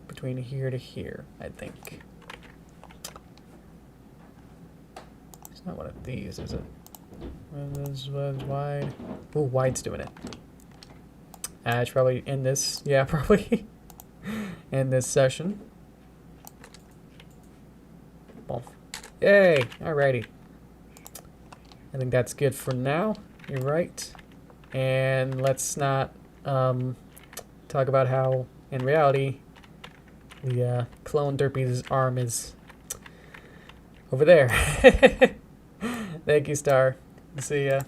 between here to here, I think. It's not one of these, is it? This was wide. Oh, wide's doing it. It's probably in this, yeah, probably in this session. Boom. Yay! Alrighty. I think that's good for now. You're right. And let's not talk about how, in reality, the clone Derpy's arm is over there. Thank you, Star. See ya.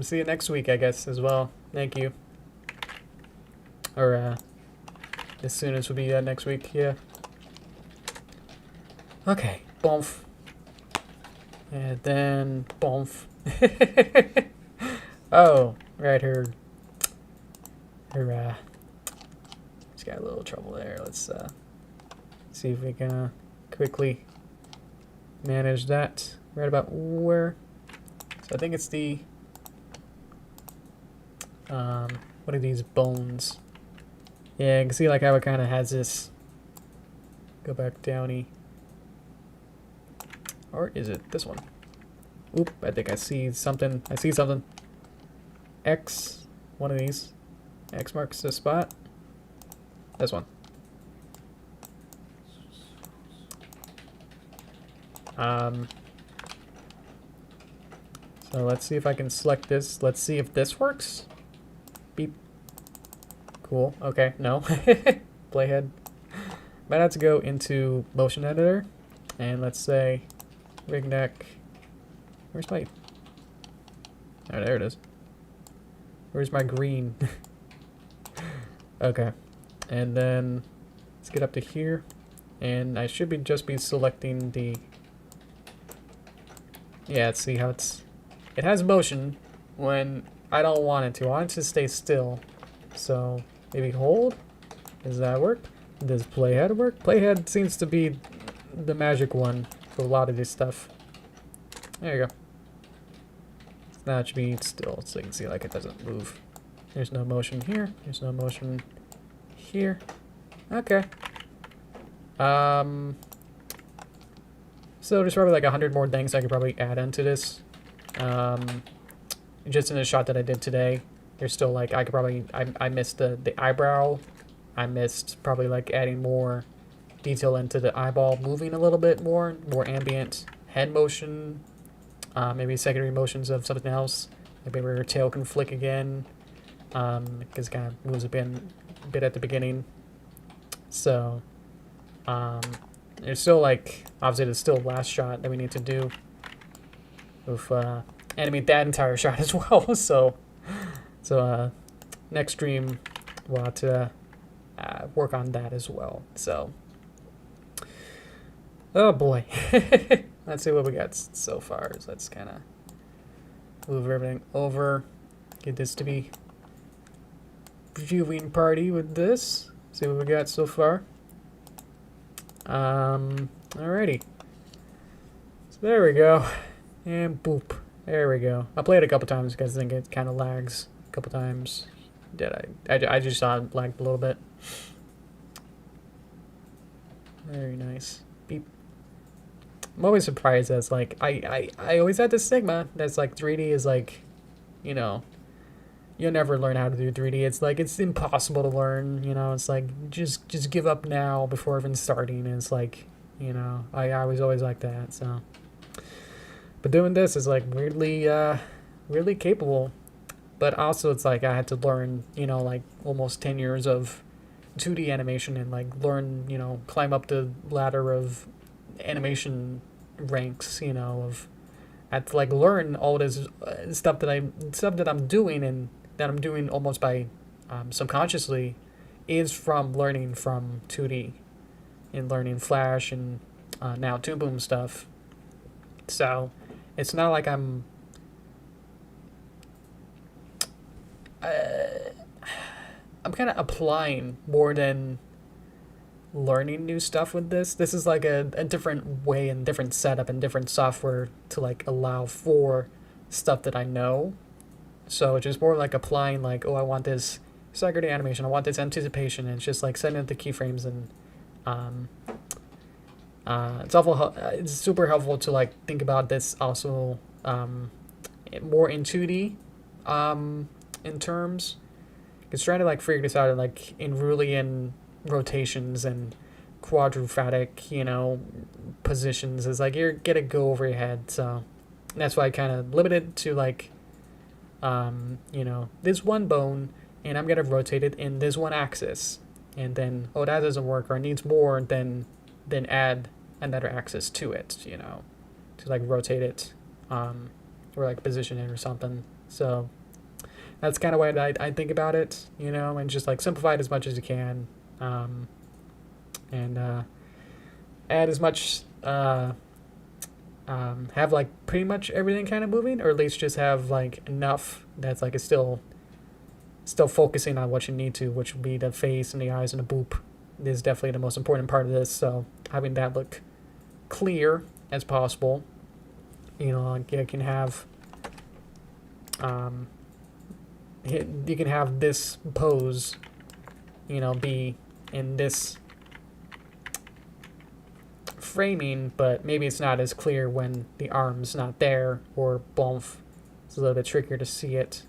See you next week, I guess, as well. Thank you. Or, as soon as will be next week, yeah. Okay, boomf. And then, boomf. Oh, right, her, she's got a little trouble there. Let's, see if we can, quickly manage that. Right about where? So I think it's the, what are these bones? Yeah, you can see like how it kind of has this, go back downy. Or is it this one? Oop, I think I see something. I see something. X, one of these. X marks the spot. This one. So let's see if I can select this. Let's see if this works. Beep. Cool. Okay, no. Playhead. Might have to go into motion editor. And let's say rig neck. Where's my... Oh, there it is. Where's my green? Okay. And then let's get up to here. And I should be just be selecting the... Yeah, let's see how it's... It has motion when I don't want it to. I want it to stay still. So maybe hold? Does that work? Does playhead work? Playhead seems to be the magic one for a lot of this stuff. There you go. Now it should be still so you can see like it doesn't move. There's no motion here. There's no motion here. Okay. So there's probably like 100 more things I could probably add into this. Just in the shot that I did today, there's still like I could probably I missed the eyebrow. I missed probably like adding more detail into the eyeball, moving a little bit more ambient head motion, maybe secondary motions of something else. Maybe where her tail can flick again, because it kind of moves a bit at the beginning. So there's still like obviously there's still last shot that we need to do. With animate that entire shot as well. So next stream we'll have to work on that as well. So oh boy. Let's see what we got so far. So let's kind of move everything over. Get this to be viewing party with this. See what we got so far. Alrighty. So there we go. And boop. There we go. I played it a couple times because I think it kind of lags a couple times. I just saw it lagged a little bit. Very nice. Beep. I'm always surprised that's like, I always had this stigma that's like 3D is like, you know, you'll never learn how to do 3D. It's like, it's impossible to learn, you know, it's like, just give up now before even starting. And it's like, you know, I was always like that, so. But doing this is like weirdly capable. But also it's like I had to learn, you know, like almost 10 years of 2D animation and like learn, you know, climb up the ladder of animation ranks, you know, of I had to like learn all this stuff that I'm doing and that I'm doing almost by subconsciously is from learning from 2D and learning Flash and now Toon Boom stuff. So it's not like I'm kind of applying more than learning new stuff with this. This is like a different way and different setup and different software to like allow for stuff that I know. So it's just more like applying like, oh, I want this secondary animation, I want this anticipation, and it's just like setting up the keyframes and it's super helpful to like think about this also more in 2D in terms. It's trying to like figure this out in like in Rulian rotations and quadruphatic, you know, positions is like you're gonna go over your head. So that's why I kind of limited to like, you know, this one bone, and I'm gonna rotate it in this one axis, and then oh that doesn't work or it needs more, then add another axis to it, you know, to like rotate it, or like position it or something. So that's kind of why I think about it, you know, and just like simplify it as much as you can, and add as much, have like pretty much everything kind of moving, or at least just have like enough that's like it's still focusing on what you need to, which would be the face and the eyes and the boop. Is definitely the most important part of this. So having that look clear as possible, you know, like you can have, you can have this pose, you know, be in this framing, but maybe it's not as clear when the arm's not there, or bump. It's a little bit trickier to see it,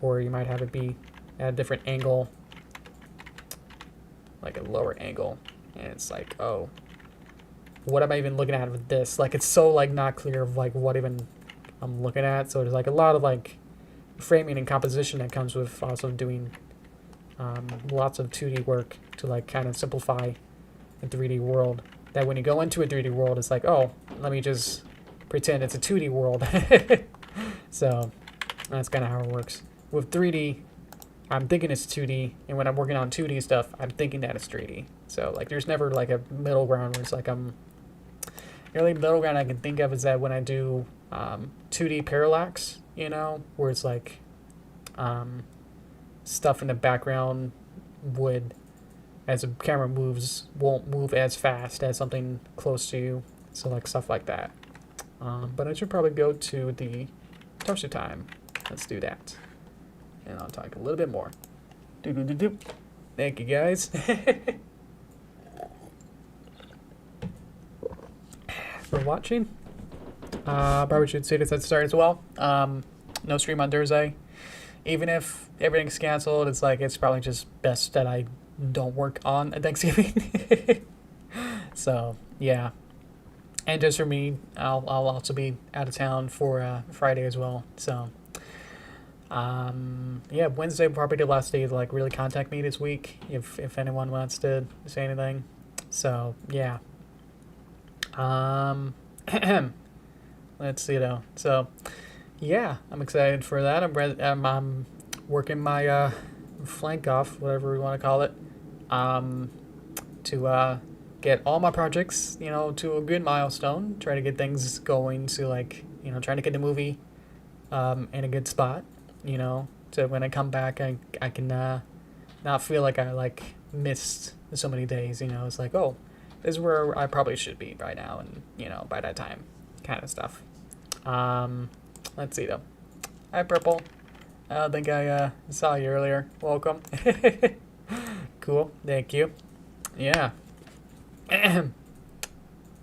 or you might have it be at a different angle, like a lower angle, and it's like, oh, what am I even looking at with this? Like, it's so like not clear of like what even I'm looking at. So there's like a lot of like framing and composition that comes with also doing lots of 2D work to like kind of simplify a 3D world. That when you go into a 3D world, it's like, oh, let me just pretend it's a 2D world. So that's kind of how it works. With 3D, I'm thinking it's 2D, and when I'm working on 2D stuff, I'm thinking that it's 3D. So like, there's never like a middle ground where it's like the only middle ground I can think of is that when I do 2D parallax, you know, where it's like stuff in the background would, as the camera moves, won't move as fast as something close to you. So like stuff like that. But I should probably go to the torso time. Let's do that. And I'll talk a little bit more. Doo-doo-doo-doo. Thank you, guys. For watching. Probably should say this at the start as well. No stream on Thursday. Even if everything's canceled, it's like it's probably just best that I don't work on Thanksgiving. So yeah, and just for me, I'll also be out of town for Friday as well. So yeah, Wednesday will probably be the last day to like really contact me this week if anyone wants to say anything. So yeah. Let's see though. So yeah, I'm excited for that. I'm working my flank off, whatever we want to call it, to get all my projects, you know, to a good milestone. Try to get things going to like, you know, trying to get the movie in a good spot, you know, so when I come back, I can not feel like I like missed so many days, you know. It's like, oh, this is where I probably should be right now, and you know, by that time, kind of stuff. Let's see though. Hi, Purple. I don't think I saw you earlier. Welcome. Cool. Thank you. Yeah. Have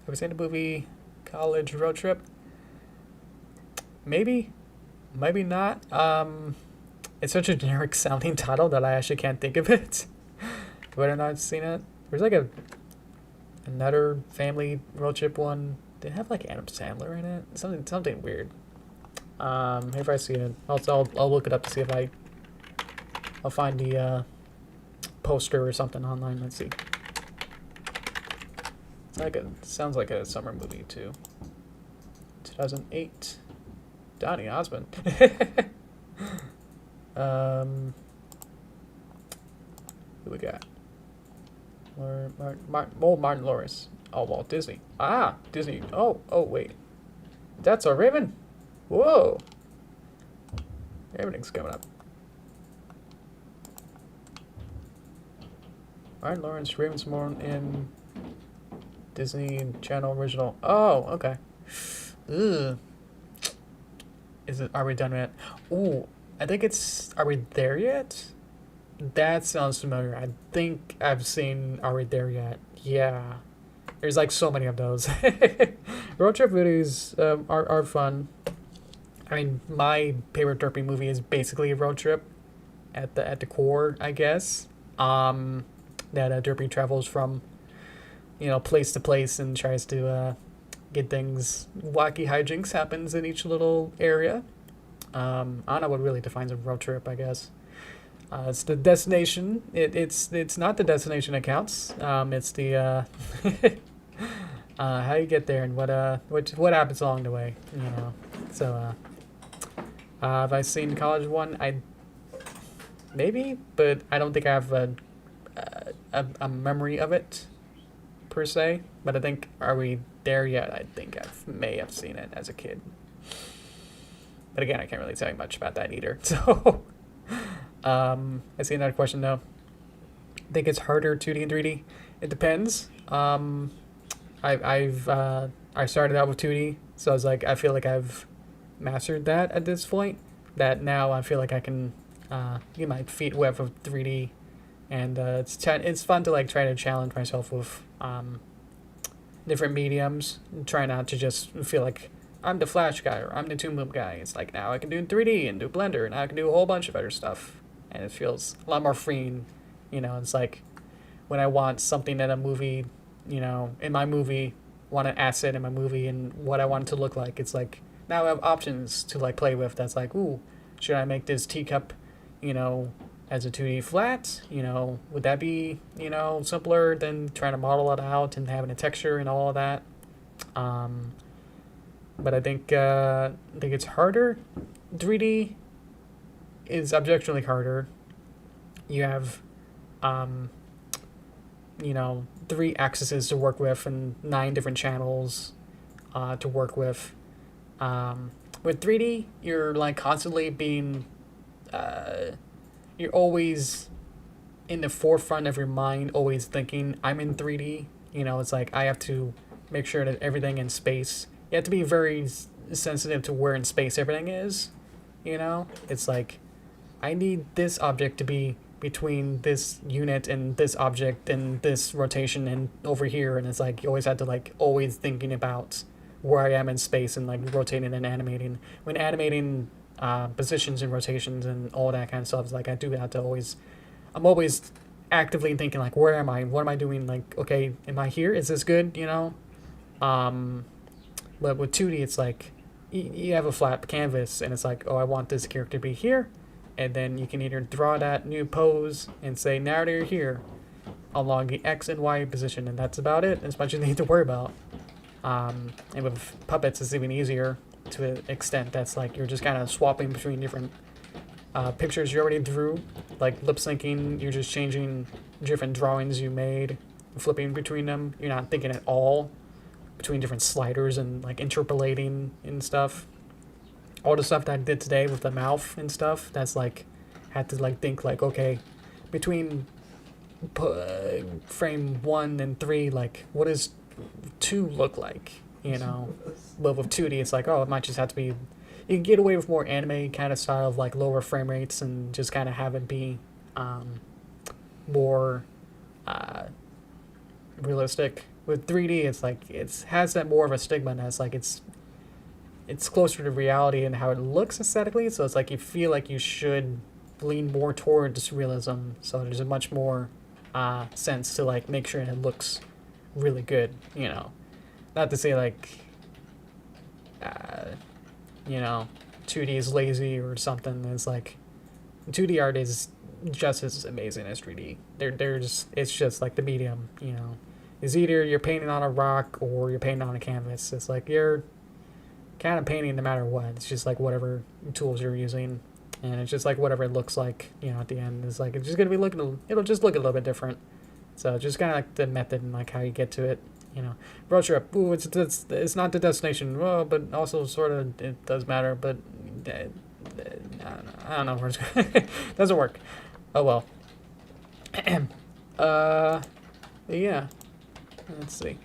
we seen the movie College Road Trip? Maybe. Maybe not. It's such a generic sounding title that I actually can't think of it. Whether or not I've seen it. There's like another family road trip one. They have like Adam Sandler in it. Something weird. If I see it, I'll look it up to see if I'll find the poster or something online. Let's see. Sounds like a summer movie too. 2008. Donny Osmond. Who we got? Martin Lawrence. Oh, Walt Disney. Ah, Disney. Oh, wait. That's a Raven. Whoa. Everything's coming up. Martin Lawrence, Ravensmorn in Disney Channel original. Oh, okay. Ugh. Are we done yet? Ooh, I think it's, are we there yet? That sounds familiar. I think I've seen Are We There Yet? Yeah. There's like so many of those. Road trip videos are fun. I mean, my favorite Derpy movie is basically a road trip at the core, I guess. That Derpy travels from, place to place and tries to get things, wacky hijinks happens in each little area. I don't know what really defines a road trip, I guess. It's the destination. It's not the destination that counts. It's the how you get there and what happens along the way. So have I seen College one? Maybe, but I don't think I have a memory of it per se. But I think, are we there yet? I think I may have seen it as a kid. But again, I can't really tell you much about that either. So. I see another question though. I think it's harder 2D and 3D. It depends. I started out with 2D, so I was like, I feel like I've mastered that at this point. That now I feel like I can get my feet wet with 3D, and it's fun to like try to challenge myself with different mediums. And try not to just feel like I'm the Flash guy or I'm the Toon Boom guy. It's like now I can do 3D and do Blender, and I can do a whole bunch of other stuff. And it feels a lot more freeing, it's like when I want something in a movie, in my movie, want an asset in my movie and what I want it to look like. It's like now I have options to like play with. That's like, ooh, should I make this teacup, as a 2D flat? Would that be, simpler than trying to model it out and having a texture and all of that? But I think it's harder. 3D is objectively harder. You have, 3 axes to work with and 9 different channels to work with. With 3D, you're like constantly being, you're always in the forefront of your mind, always thinking, I'm in 3D. It's like I have to make sure that everything in space, you have to be very sensitive to where in space everything is. It's like, I need this object to be between this unit and this object and this rotation and over here. And it's like, you always have to like, always thinking about where I am in space and like rotating and animating. When animating positions and rotations and all that kind of stuff, it's like, I do have to I'm always actively thinking like, where am I? What am I doing? Like, okay, am I here? Is this good? But with 2D, it's like, you have a flat canvas and it's like, oh, I want this character to be here. And then you can either draw that new pose and say, now they're here along the X and Y position. And that's about it. As much as you need to worry about. And with puppets, it's even easier to an extent. That's like, you're just kind of swapping between different pictures you already drew. Like lip syncing, you're just changing different drawings you made, flipping between them. You're not thinking at all between different sliders and like interpolating and stuff. All the stuff that I did today with the mouth and stuff, that's like, had to like think like, okay, between frame 1 and 3, like what does 2 look like, But with 2D, it's like, oh, it might just have to be you can get away with more anime kind of style of like lower frame rates and just kind of have it be more realistic. With 3D, it's like it has that more of a stigma, and it's like it's closer to reality and how it looks aesthetically. So it's like you feel like you should lean more towards realism. So there's a much more sense to like make sure it looks really good. You know, not to say like 2D is lazy or something. It's like 2D art is just as amazing as 3D. It's just like the medium. You know, is either you're painting on a rock or you're painting on a canvas. It's like you're kind of painting no matter what. It's just like whatever tools you're using, and it's just like whatever it looks like. You know, at the end, it's like it's just gonna be looking. It'll just look a little bit different. So just kind of like the method and like how you get to it. You know, road trip. Ooh, it's not the destination. Well, but also sort of it does matter. But I don't know where it's going. Doesn't work. Oh well. Yeah. Let's see.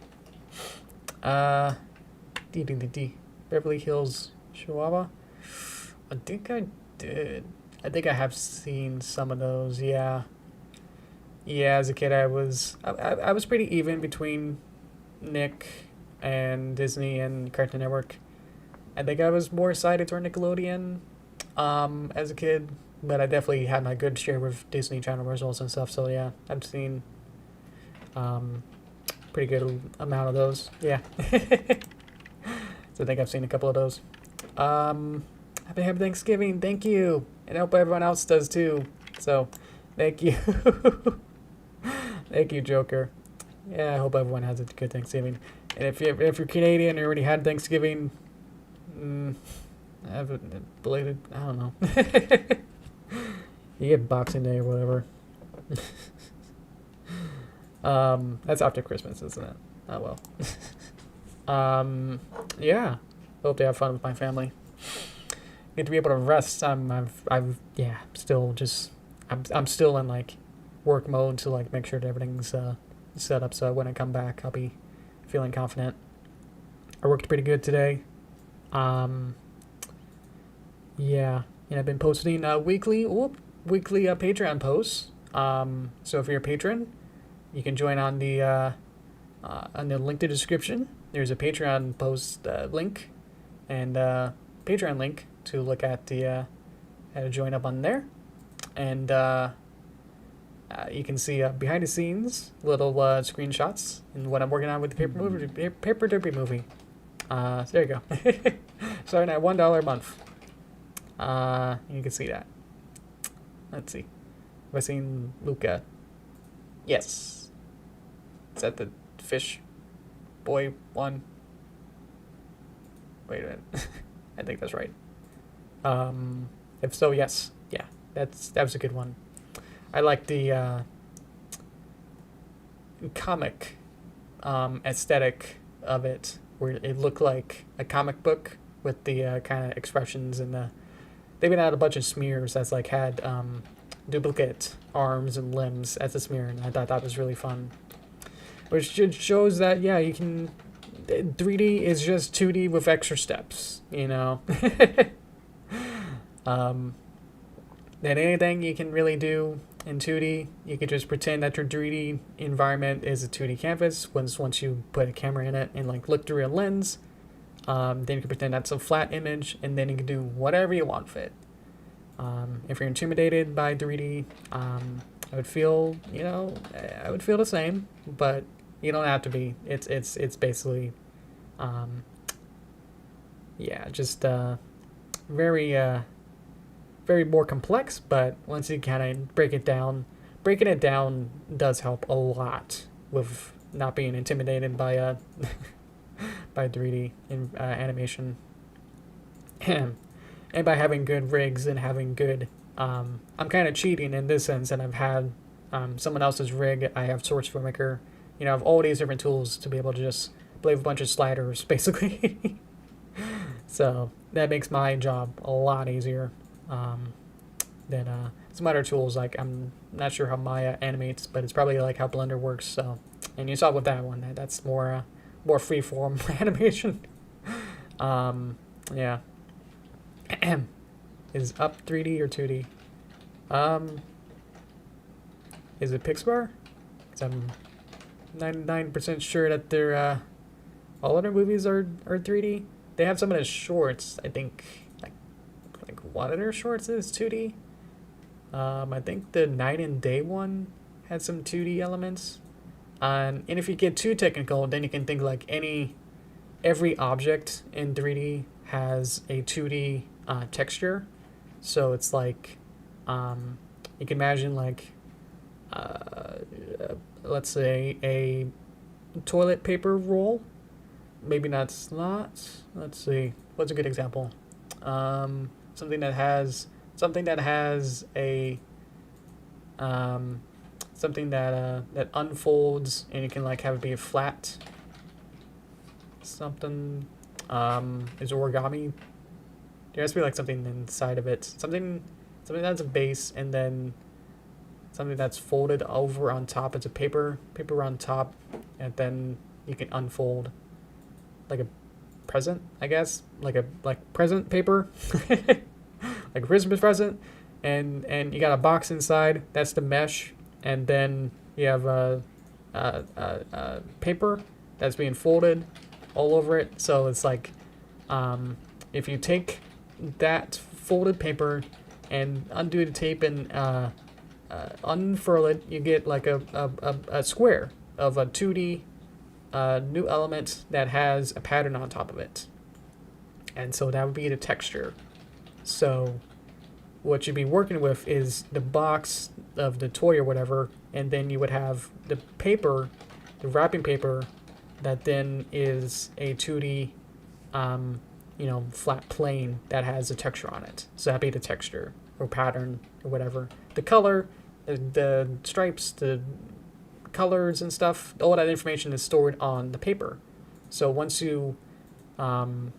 D. Beverly Hills, Chihuahua. I think I did. I think I have seen some of those. Yeah. Yeah, as a kid, I was pretty even between Nick and Disney and Cartoon Network. I think I was more sided toward Nickelodeon as a kid, but I definitely had my good share with Disney Channel results and stuff. So yeah, I've seen pretty good amount of those. Yeah. So I think I've seen a couple of those. Happy Thanksgiving. Thank you. And I hope everyone else does too. So thank you. Thank you, Joker. Yeah, I hope everyone has a good Thanksgiving. And if you're Canadian and you already had Thanksgiving, have a belated, I don't know. You get Boxing Day or whatever. That's after Christmas, isn't it? Oh well. Yeah. Hope to have fun with my family. Get to be able to rest. I'm still in like work mode to like make sure that everything's set up so when I come back I'll be feeling confident. I worked pretty good today. Yeah, and I've been posting weekly Patreon posts. So if you're a patron, you can join on the link to the description. There's a Patreon post link and Patreon link to look at the how to join up on there, and you can see behind the scenes little screenshots and what I'm working on with the Paper Derpy movie. So there you go. Starting at $1 a month. You can see that. Let's see. Have I seen Luca? Yes. Is that the fish boy one? Wait a minute. I think that's right. If so, yes. Yeah, that was a good one. I like the comic aesthetic of it, where it looked like a comic book with the kind of expressions and they've been out a bunch of smears that's like had duplicate arms and limbs as a smear, and I thought that was really fun. Which just shows that, yeah, you can... 3D is just 2D with extra steps, you know? That anything you can really do in 2D, you can just pretend that your 3D environment is a 2D canvas once you put a camera in it and like look through a lens. Then you can pretend that's a flat image, and then you can do whatever you want with it. If you're intimidated by 3D, I would feel the same, but you don't have to be. It's basically, just very more complex. But once you kind of breaking it down does help a lot with not being intimidated by by 3D animation. And by having good rigs and having good... I'm kind of cheating in this sense, and I've had someone else's rig. I have Source Filmmaker. You know, I have all these different tools to be able to just play with a bunch of sliders, basically. So that makes my job a lot easier than some other tools. Like, I'm not sure how Maya animates, but it's probably like how Blender works. So, and you saw with that one, that's more freeform animation. Yeah. Is Up 3D or 2D? Is it Pixar? 'Cause I'm 99% sure that they're all other movies are 3D. They have some of the shorts. I think like one of their shorts is 2D. I think the Night and Day one had some 2D elements. And if you get too technical, then you can think like every object in 3D has a 2D texture. So it's like you can imagine like let's say a toilet paper roll. Maybe not slots. Let's see. What's a good example? Something that has a something that unfolds and you can like have it be a flat. Something is origami. There has to be like something inside of it. Something that's a base and then something that's folded over on top. It's a paper on top, and then you can unfold like a present, I guess, like present paper, like a Christmas present, and you got a box inside. That's the mesh, and then you have paper that's being folded all over it. So it's like if you take that folded paper and undo the tape and unfurl it, you get like a square of a 2D new element that has a pattern on top of it. And so that would be the texture. So what you'd be working with is the box of the toy or whatever, and then you would have the paper, the wrapping paper, that then is a 2D flat plane that has a texture on it. So that'd be the texture or pattern or whatever. The color, the stripes, the colors and stuff, all that information is stored on the paper. So once you can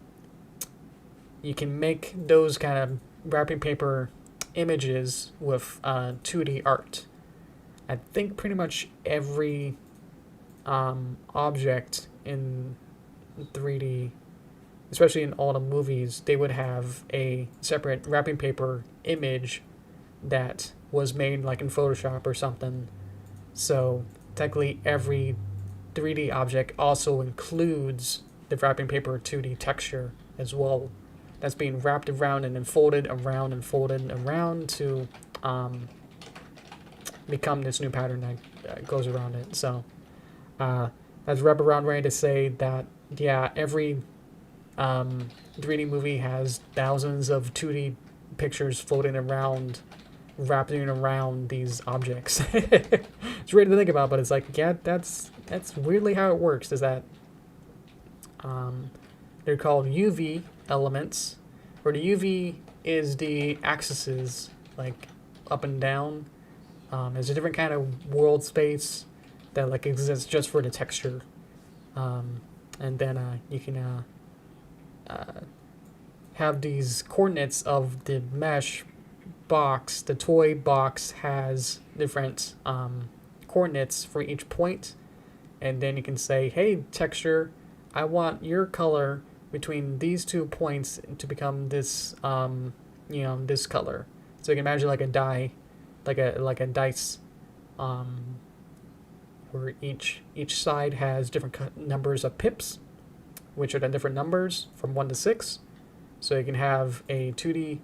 make those kind of wrapping paper images with 2D art. I think pretty much every object in 3D, especially in all the movies, they would have a separate wrapping paper image that was made like in Photoshop or something. So technically every 3D object also includes the wrapping paper 2D texture as well. That's being wrapped around and then folded around and folded around to become this new pattern that goes around it. So that's wraparound way to say that, yeah, every 3D movie has thousands of 2D pictures floating around, wrapping around these objects. It's weird to think about, but it's like, yeah, that's weirdly how it works, is that they're called UV elements, where the UV is the axes, like up and down. There's a different kind of world space that like exists just for the texture. And then you can have these coordinates of the mesh box. The toy box has different coordinates for each point, and then you can say, hey, texture, I want your color between these 2 points to become this this color. So you can imagine like a die, like a dice, where each side has different numbers of pips, which are the different numbers from 1 to 6. So you can have a 2D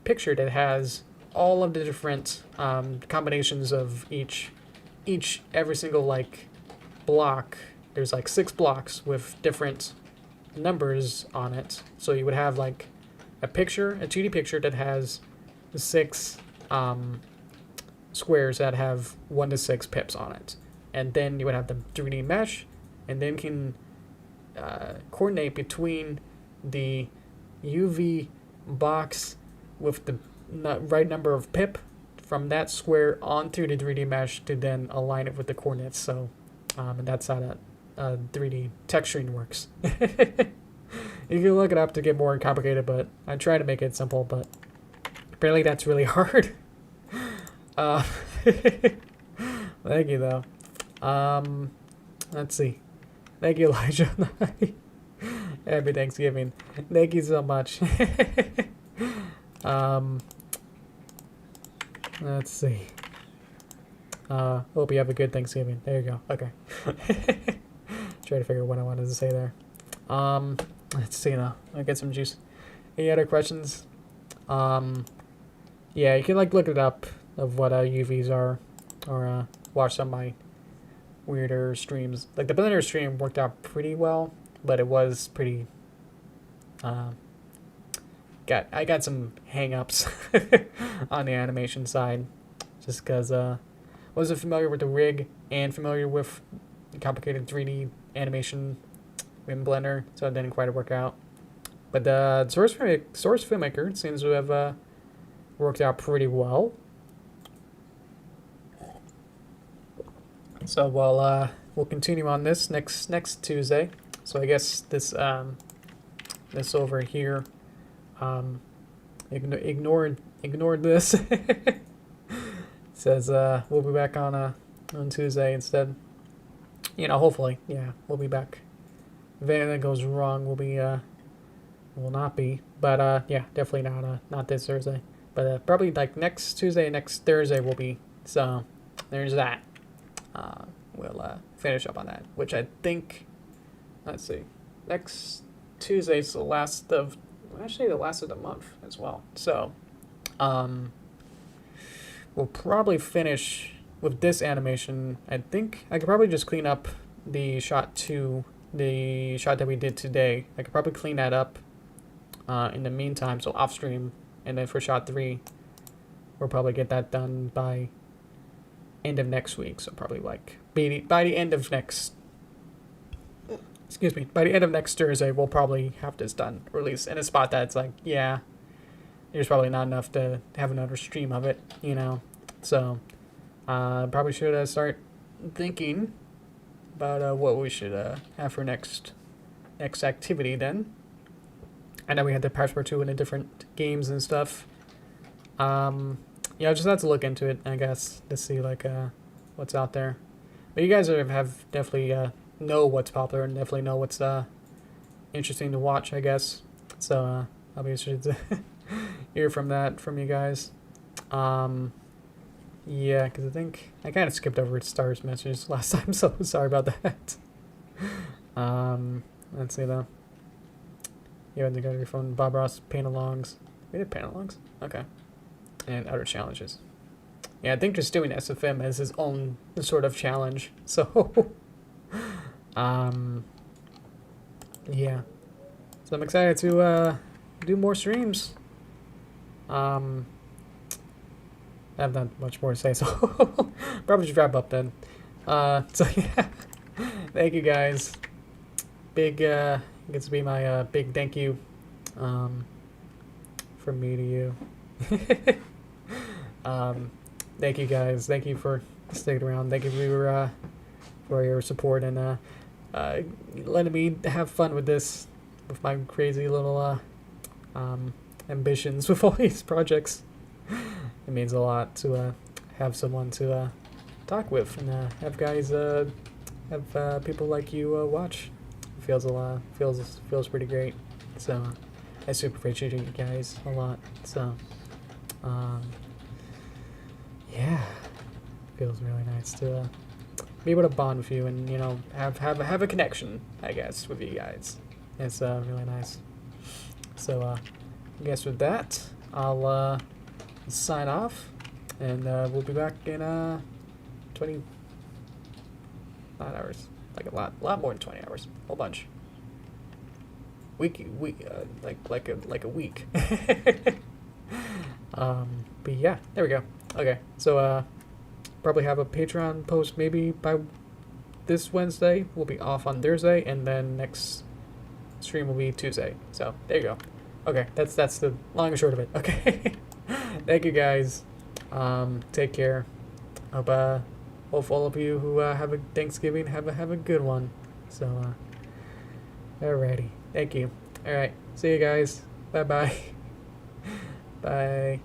picture that has all of the different combinations of every single like block. There's like 6 blocks with different numbers on it. So you would have like a 2D picture that has 6 squares that have 1 to 6 pips on it. And then you would have the 3D mesh, and then can coordinate between the UV box with the right number of pip from that square onto the 3D mesh to then align it with the coordinates. So, and that's how that 3D texturing works. You can look it up to get more complicated, but I try to make it simple, but apparently that's really hard. Thank you, though. Let's see. Thank you, Elijah. Happy Thanksgiving. Thank you so much. Let's see. Hope you have a good Thanksgiving. There you go. Okay. Try to figure out what I wanted to say there. Let's see now. I'll get some juice. Any other questions? Yeah, you can like look it up of what UVs are, or watch some of my weirder streams. Like the Blender stream worked out pretty well, but it was pretty. I got some hang-ups on the animation side, just because wasn't familiar with the rig and familiar with complicated 3D animation in Blender, so it didn't quite work out. But the Source Filmmaker seems to have worked out pretty well. So we'll continue on this next Tuesday. So I guess this this over here, ignored this. Says we'll be back on Tuesday instead. You know, hopefully, yeah, we'll be back. If anything goes wrong, will not be. But yeah, definitely not this Thursday. But probably like next Tuesday, next Thursday will be. So there's that. We'll finish up on that, which I think. Let's see. Next Tuesday's the last of the month as well. So, we'll probably finish with this animation. I think I could probably just clean up the shot that we did today. I could probably clean that up in the meantime, so off stream, and then for shot 3, we'll probably get that done by end of next week. So probably like by the end of next. Excuse me. By the end of next Thursday, we'll probably have this done, or at least in a spot that's like, yeah, there's probably not enough to have another stream of it, you know. So, probably should start thinking about what we should have for next activity then. I know we had the Passport 2 in the different games and stuff. Yeah, just have to look into it, I guess, to see like what's out there. But you guys have definitely know what's popular and definitely know what's interesting to watch, I guess. So I'll be interested to hear from you guys. Yeah, because I think I kind of skipped over Star's messages last time, so sorry about that. Let's see though. You had to go to your phone. Bob Ross paint-alongs. We did paint-alongs? Okay. And other challenges. Yeah, I think just doing SFM as his own sort of challenge. So, yeah. So I'm excited to do more streams. I have not much more to say, so probably should wrap up then. So yeah, thank you guys. Big gets to be my big thank you from me to you. Thank you guys. Thank you for sticking around. Thank you for your support and letting me have fun with this, with my crazy little ambitions with all these projects. It means a lot to have someone to talk with and have guys have people like you watch. It feels feels pretty great. So I super appreciate you guys a lot. So yeah, feels really nice to be able to bond with you and, you know, have a connection, I guess, with you guys. It's really nice. So I guess with that, I'll sign off, and we'll be back in 29 hours, like a lot more than 20 hours, a whole bunch. Like a week. But yeah, there we go. Okay, so probably have a Patreon post maybe by this Wednesday. We'll be off on Thursday, and then next stream will be Tuesday. So there you go. Okay, that's the long and short of it. Okay. Thank you guys. Take care. Hope all of you who have a Thanksgiving have a good one. So alrighty. Thank you. Alright. See you guys. Bye bye. Bye.